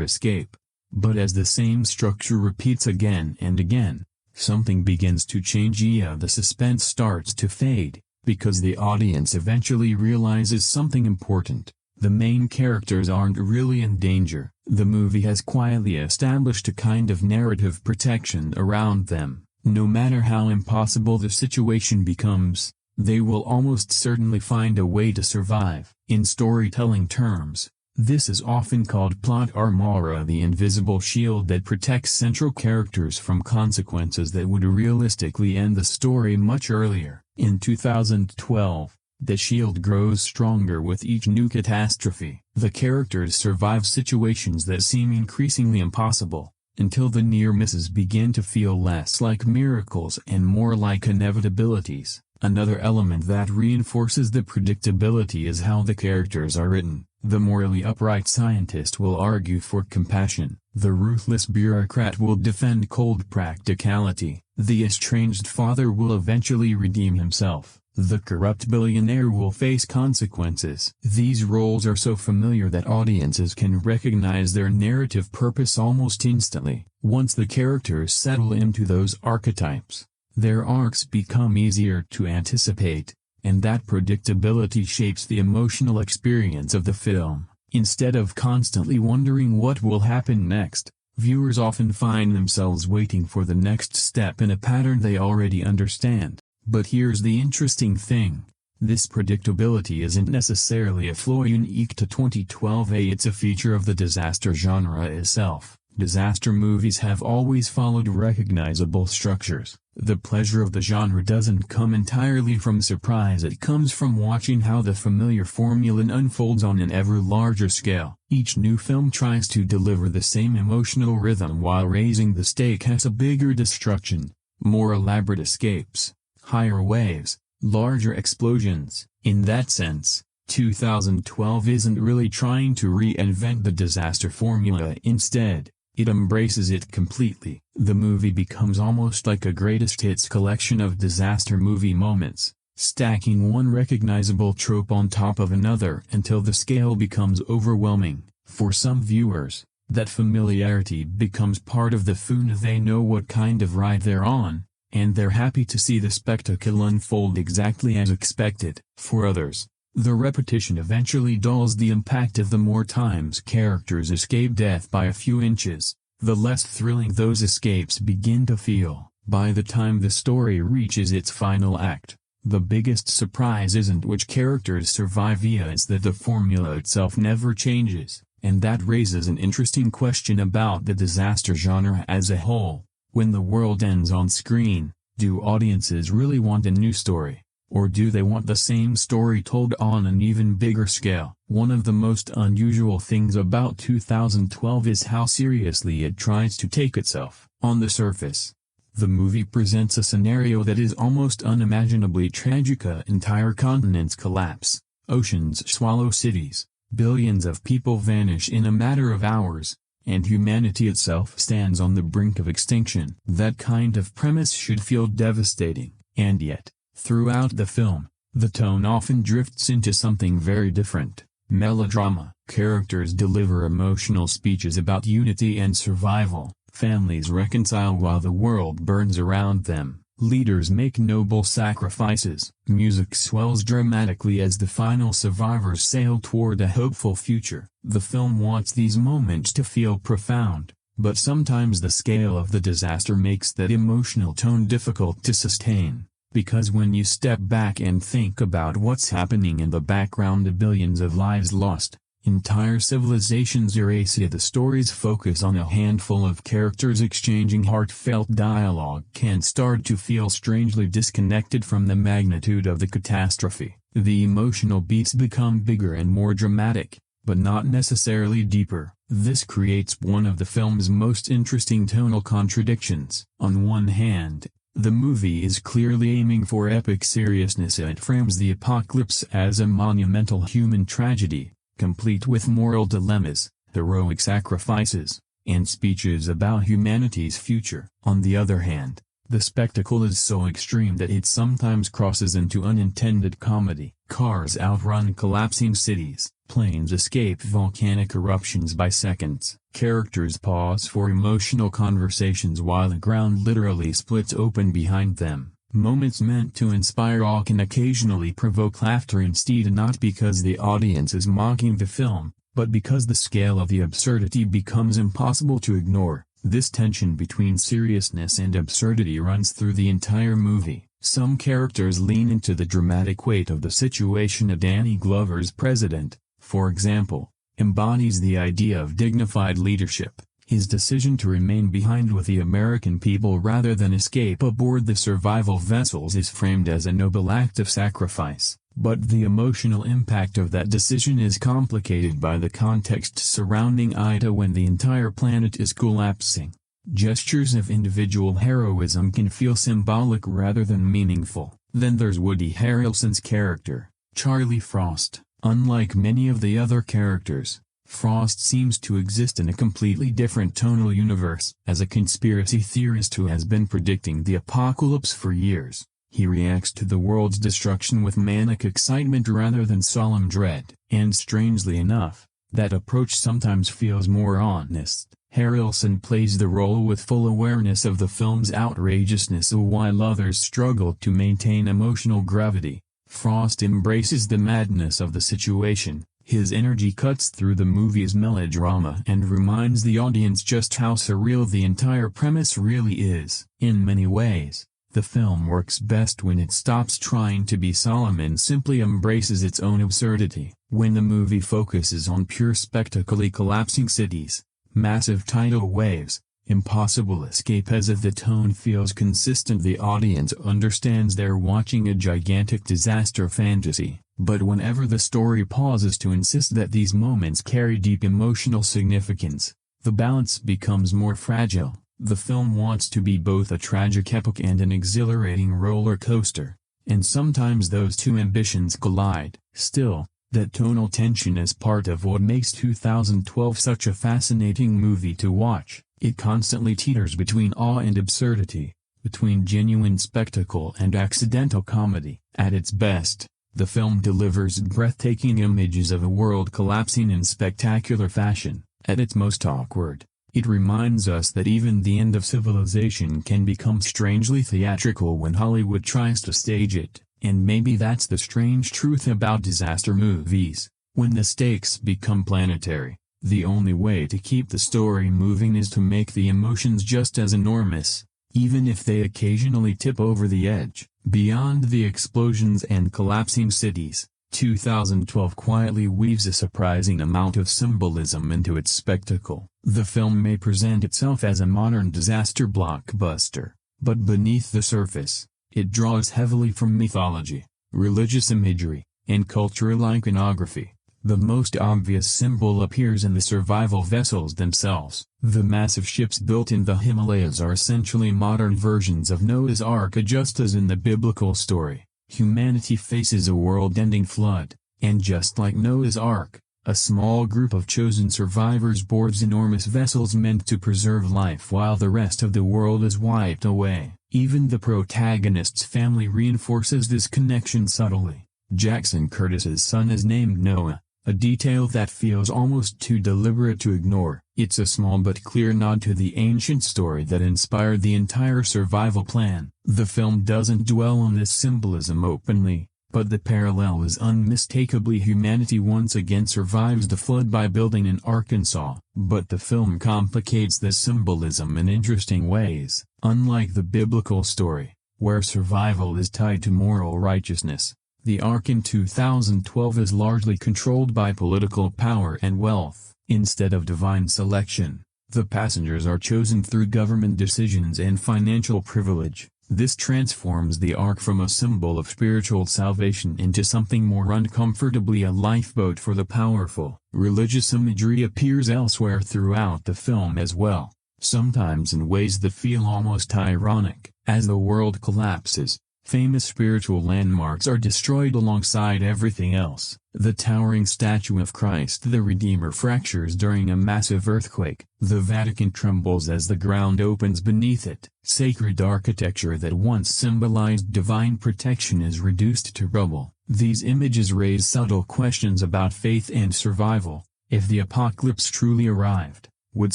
escape. But as the same structure repeats again and again, something begins to change. The suspense starts to fade, because the audience eventually realizes something important. The main characters aren't really in danger. The movie has quietly established a kind of narrative protection around them. No matter how impossible the situation becomes, they will almost certainly find a way to survive. In storytelling terms, this is often called plot armor, the invisible shield that protects central characters from consequences that would realistically end the story much earlier. In 2012, The shield grows stronger with each new catastrophe. The characters survive situations that seem increasingly impossible, until the near misses begin to feel less like miracles and more like inevitabilities. Another element that reinforces the predictability is how the characters are written. The morally upright scientist will argue for compassion. The ruthless bureaucrat will defend cold practicality. The estranged father will eventually redeem himself. The corrupt billionaire will face consequences. These roles are so familiar that audiences can recognize their narrative purpose almost instantly. Once the characters settle into those archetypes, their arcs become easier to anticipate, and that predictability shapes the emotional experience of the film. Instead of constantly wondering what will happen next, viewers often find themselves waiting for the next step in a pattern they already understand. But here's the interesting thing. This predictability isn't necessarily a flaw unique to 2012. It's a feature of the disaster genre itself. Disaster movies have always followed recognizable structures. The pleasure of the genre doesn't come entirely from surprise, it comes from watching how the familiar formula unfolds on an ever larger scale. Each new film tries to deliver the same emotional rhythm while raising the stake as a bigger destruction, more elaborate escapes, higher waves, larger explosions. In that sense, 2012 isn't really trying to reinvent the disaster formula. Instead, it embraces it completely. The movie becomes almost like a greatest hits collection of disaster movie moments, stacking one recognizable trope on top of another until the scale becomes overwhelming. For some viewers, that familiarity becomes part of the fun. They know what kind of ride they're on, and they're happy to see the spectacle unfold exactly as expected. For others, the repetition eventually dulls the impact. Of the more times characters escape death by a few inches, the less thrilling those escapes begin to feel. By the time the story reaches its final act, the biggest surprise isn't which characters survive, it's that the formula itself never changes. And that raises an interesting question about the disaster genre as a whole. When the world ends on screen, do audiences really want a new story? Or do they want the same story told on an even bigger scale? One of the most unusual things about 2012 is how seriously it tries to take itself. On the surface, the movie presents a scenario that is almost unimaginably tragic. Entire continents collapse, oceans swallow cities, billions of people vanish in a matter of hours, and humanity itself stands on the brink of extinction. That kind of premise should feel devastating, and yet, throughout the film, the tone often drifts into something very different: melodrama. Characters deliver emotional speeches about unity and survival. Families reconcile while the world burns around them. Leaders make noble sacrifices. Music swells dramatically as the final survivors sail toward a hopeful future. The film wants these moments to feel profound, but sometimes the scale of the disaster makes that emotional tone difficult to sustain. Because when you step back and think about what's happening in the background, the billions of lives lost, entire civilizations erased, the story's focus on a handful of characters exchanging heartfelt dialogue can start to feel strangely disconnected from the magnitude of the catastrophe. The emotional beats become bigger and more dramatic, but not necessarily deeper. This creates one of the film's most interesting tonal contradictions. On one hand, the movie is clearly aiming for epic seriousness. It frames the apocalypse as a monumental human tragedy, complete with moral dilemmas, heroic sacrifices, and speeches about humanity's future. On the other hand, the spectacle is so extreme that it sometimes crosses into unintended comedy. Cars outrun collapsing cities, planes escape volcanic eruptions by seconds. Characters pause for emotional conversations while the ground literally splits open behind them. Moments meant to inspire awe can occasionally provoke laughter instead, not because the audience is mocking the film, but because the scale of the absurdity becomes impossible to ignore. This tension between seriousness and absurdity runs through the entire movie. Some characters lean into the dramatic weight of the situation. Danny Glover's president, for example, embodies the idea of dignified leadership. His decision to remain behind with the American people rather than escape aboard the survival vessels is framed as a noble act of sacrifice, but the emotional impact of that decision is complicated by the context surrounding Ida when the entire planet is collapsing. Gestures of individual heroism can feel symbolic rather than meaningful. Then there's Woody Harrelson's character, Charlie Frost. Unlike many of the other characters, Frost seems to exist in a completely different tonal universe. As a conspiracy theorist who has been predicting the apocalypse for years, he reacts to the world's destruction with manic excitement rather than solemn dread. And strangely enough, that approach sometimes feels more honest. Harelson plays the role with full awareness of the film's outrageousness while others struggle to maintain emotional gravity. Frost embraces the madness of the situation. His energy cuts through the movie's melodrama and reminds the audience just how surreal the entire premise really is. In many ways, the film works best when it stops trying to be solemn and simply embraces its own absurdity. When the movie focuses on pure spectacle, collapsing cities, massive tidal waves, impossible escape as if the tone feels consistent, the audience understands they're watching a gigantic disaster fantasy. But whenever the story pauses to insist that these moments carry deep emotional significance, the balance becomes more fragile. The film wants to be both a tragic epic and an exhilarating roller coaster, and sometimes those two ambitions collide. Still, that tonal tension is part of what makes 2012 such a fascinating movie to watch. It constantly teeters between awe and absurdity, between genuine spectacle and accidental comedy. At its best, the film delivers breathtaking images of a world collapsing in spectacular fashion. At its most awkward, it reminds us that even the end of civilization can become strangely theatrical when Hollywood tries to stage it. And maybe that's the strange truth about disaster movies. When the stakes become planetary, the only way to keep the story moving is to make the emotions just as enormous, even if they occasionally tip over the edge. Beyond the explosions and collapsing cities, 2012 quietly weaves a surprising amount of symbolism into its spectacle. The film may present itself as a modern disaster blockbuster, but beneath the surface, it draws heavily from mythology, religious imagery, and cultural iconography. The most obvious symbol appears in the survival vessels themselves. The massive ships built in the Himalayas are essentially modern versions of Noah's Ark. Just as in the biblical story, humanity faces a world-ending flood, and just like Noah's Ark, a small group of chosen survivors boards enormous vessels meant to preserve life while the rest of the world is wiped away. Even the protagonist's family reinforces this connection subtly. Jackson Curtis's son is named Noah, a detail that feels almost too deliberate to ignore. It's a small but clear nod to the ancient story that inspired the entire survival plan. The film doesn't dwell on this symbolism openly, but the parallel is unmistakably. Humanity once again survives the flood by building an Arkansas. But the film complicates this symbolism in interesting ways. Unlike the biblical story, where survival is tied to moral righteousness, the Ark in 2012 is largely controlled by political power and wealth. Instead of divine selection, the passengers are chosen through government decisions and financial privilege. This transforms the Ark from a symbol of spiritual salvation into something more uncomfortably a lifeboat for the powerful. Religious imagery appears elsewhere throughout the film as well, sometimes in ways that feel almost ironic. As the world collapses, famous spiritual landmarks are destroyed alongside everything else. The towering statue of Christ the Redeemer fractures during a massive earthquake. The Vatican trembles as the ground opens beneath it. Sacred architecture that once symbolized divine protection is reduced to rubble. These images raise subtle questions about faith and survival. If the apocalypse truly arrived, would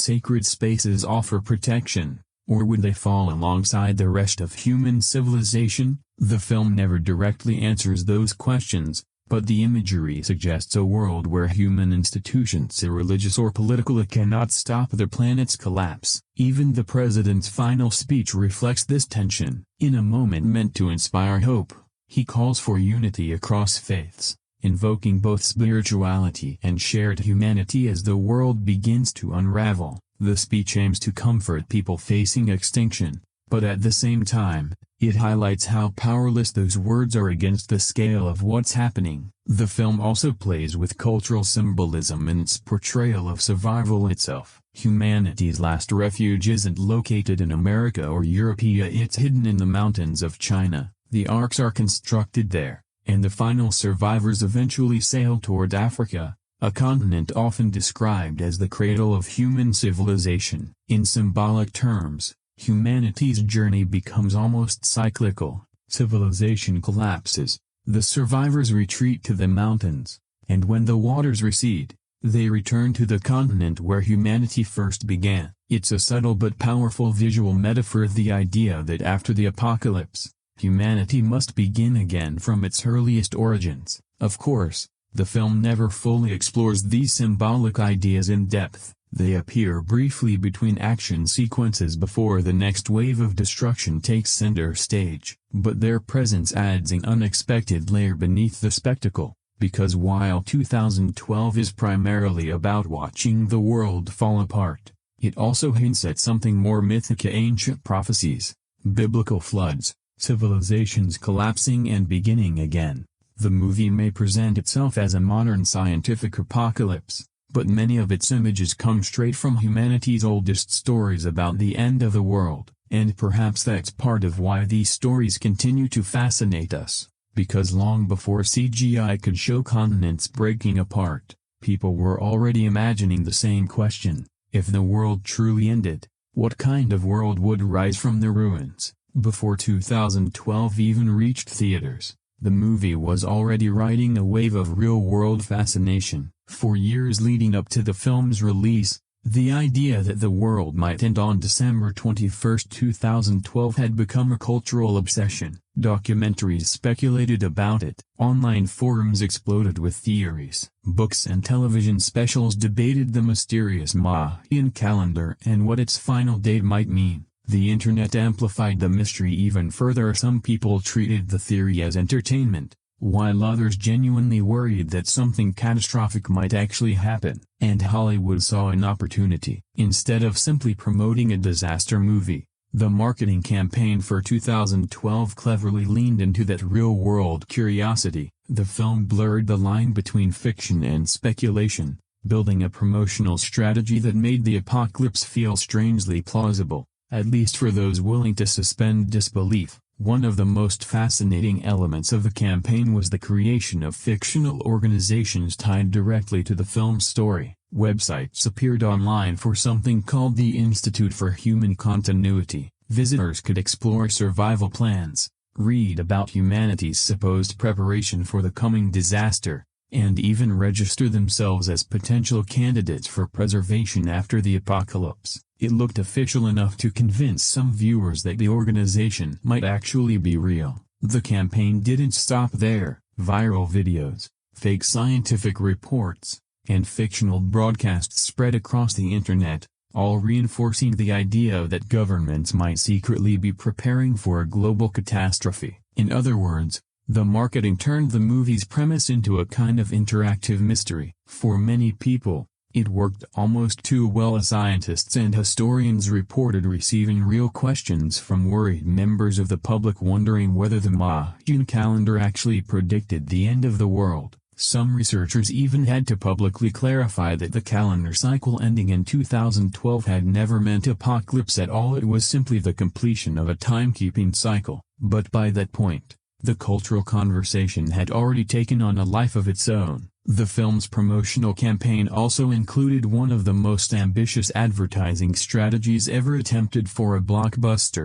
sacred spaces offer protection, or would they fall alongside the rest of human civilization? The film never directly answers those questions, but the imagery suggests a world where human institutions, religious or political, cannot stop the planet's collapse. Even the president's final speech reflects this tension. In a moment meant to inspire hope, he calls for unity across faiths, invoking both spirituality and shared humanity as the world begins to unravel. The speech aims to comfort people facing extinction, but at the same time, it highlights how powerless those words are against the scale of what's happening. The film also plays with cultural symbolism in its portrayal of survival itself. Humanity's last refuge isn't located in America or Europe, it's hidden in the mountains of China. The arks are constructed there, and the final survivors eventually sail toward Africa, a continent often described as the cradle of human civilization. In symbolic terms, humanity's journey becomes almost cyclical. Civilization collapses, the survivors retreat to the mountains, and when the waters recede, they return to the continent where humanity first began. It's a subtle but powerful visual metaphor of the idea that after the apocalypse, humanity must begin again from its earliest origins. Of course, the film never fully explores these symbolic ideas in depth. They appear briefly between action sequences before the next wave of destruction takes center stage, but their presence adds an unexpected layer beneath the spectacle, because while 2012 is primarily about watching the world fall apart, it also hints at something more mythic: ancient prophecies, biblical floods, civilizations collapsing and beginning again. The movie may present itself as a modern scientific apocalypse, but many of its images come straight from humanity's oldest stories about the end of the world, and perhaps that's part of why these stories continue to fascinate us, because long before CGI could show continents breaking apart, people were already imagining the same question: if the world truly ended, what kind of world would rise from the ruins? Before 2012 even reached theaters, the movie was already riding a wave of real-world fascination. For years leading up to the film's release, the idea that the world might end on December 21, 2012 had become a cultural obsession. Documentaries speculated about it, online forums exploded with theories, books and television specials debated the mysterious Mayan calendar and what its final date might mean. The internet amplified the mystery even further. Some people treated the theory as entertainment, while others genuinely worried that something catastrophic might actually happen. And Hollywood saw an opportunity. Instead of simply promoting a disaster movie, the marketing campaign for 2012 cleverly leaned into that real-world curiosity. The film blurred the line between fiction and speculation, building a promotional strategy that made the apocalypse feel strangely plausible, at least for those willing to suspend disbelief. One of the most fascinating elements of the campaign was the creation of fictional organizations tied directly to the film's story. Websites appeared online for something called the Institute for Human Continuity. Visitors could explore survival plans, read about humanity's supposed preparation for the coming disaster, and even register themselves as potential candidates for preservation after the apocalypse. It looked official enough to convince some viewers that the organization might actually be real. The campaign didn't stop there. Viral videos, fake scientific reports, and fictional broadcasts spread across the internet, all reinforcing the idea that governments might secretly be preparing for a global catastrophe. In other words, the marketing turned the movie's premise into a kind of interactive mystery. For many people, it worked almost too well, as scientists and historians reported receiving real questions from worried members of the public wondering whether the Mayan calendar actually predicted the end of the world. Some researchers even had to publicly clarify that the calendar cycle ending in 2012 had never meant apocalypse at all. It was simply the completion of a timekeeping cycle. But by that point, the cultural conversation had already taken on a life of its own. The film's promotional campaign also included one of the most ambitious advertising strategies ever attempted for a blockbuster.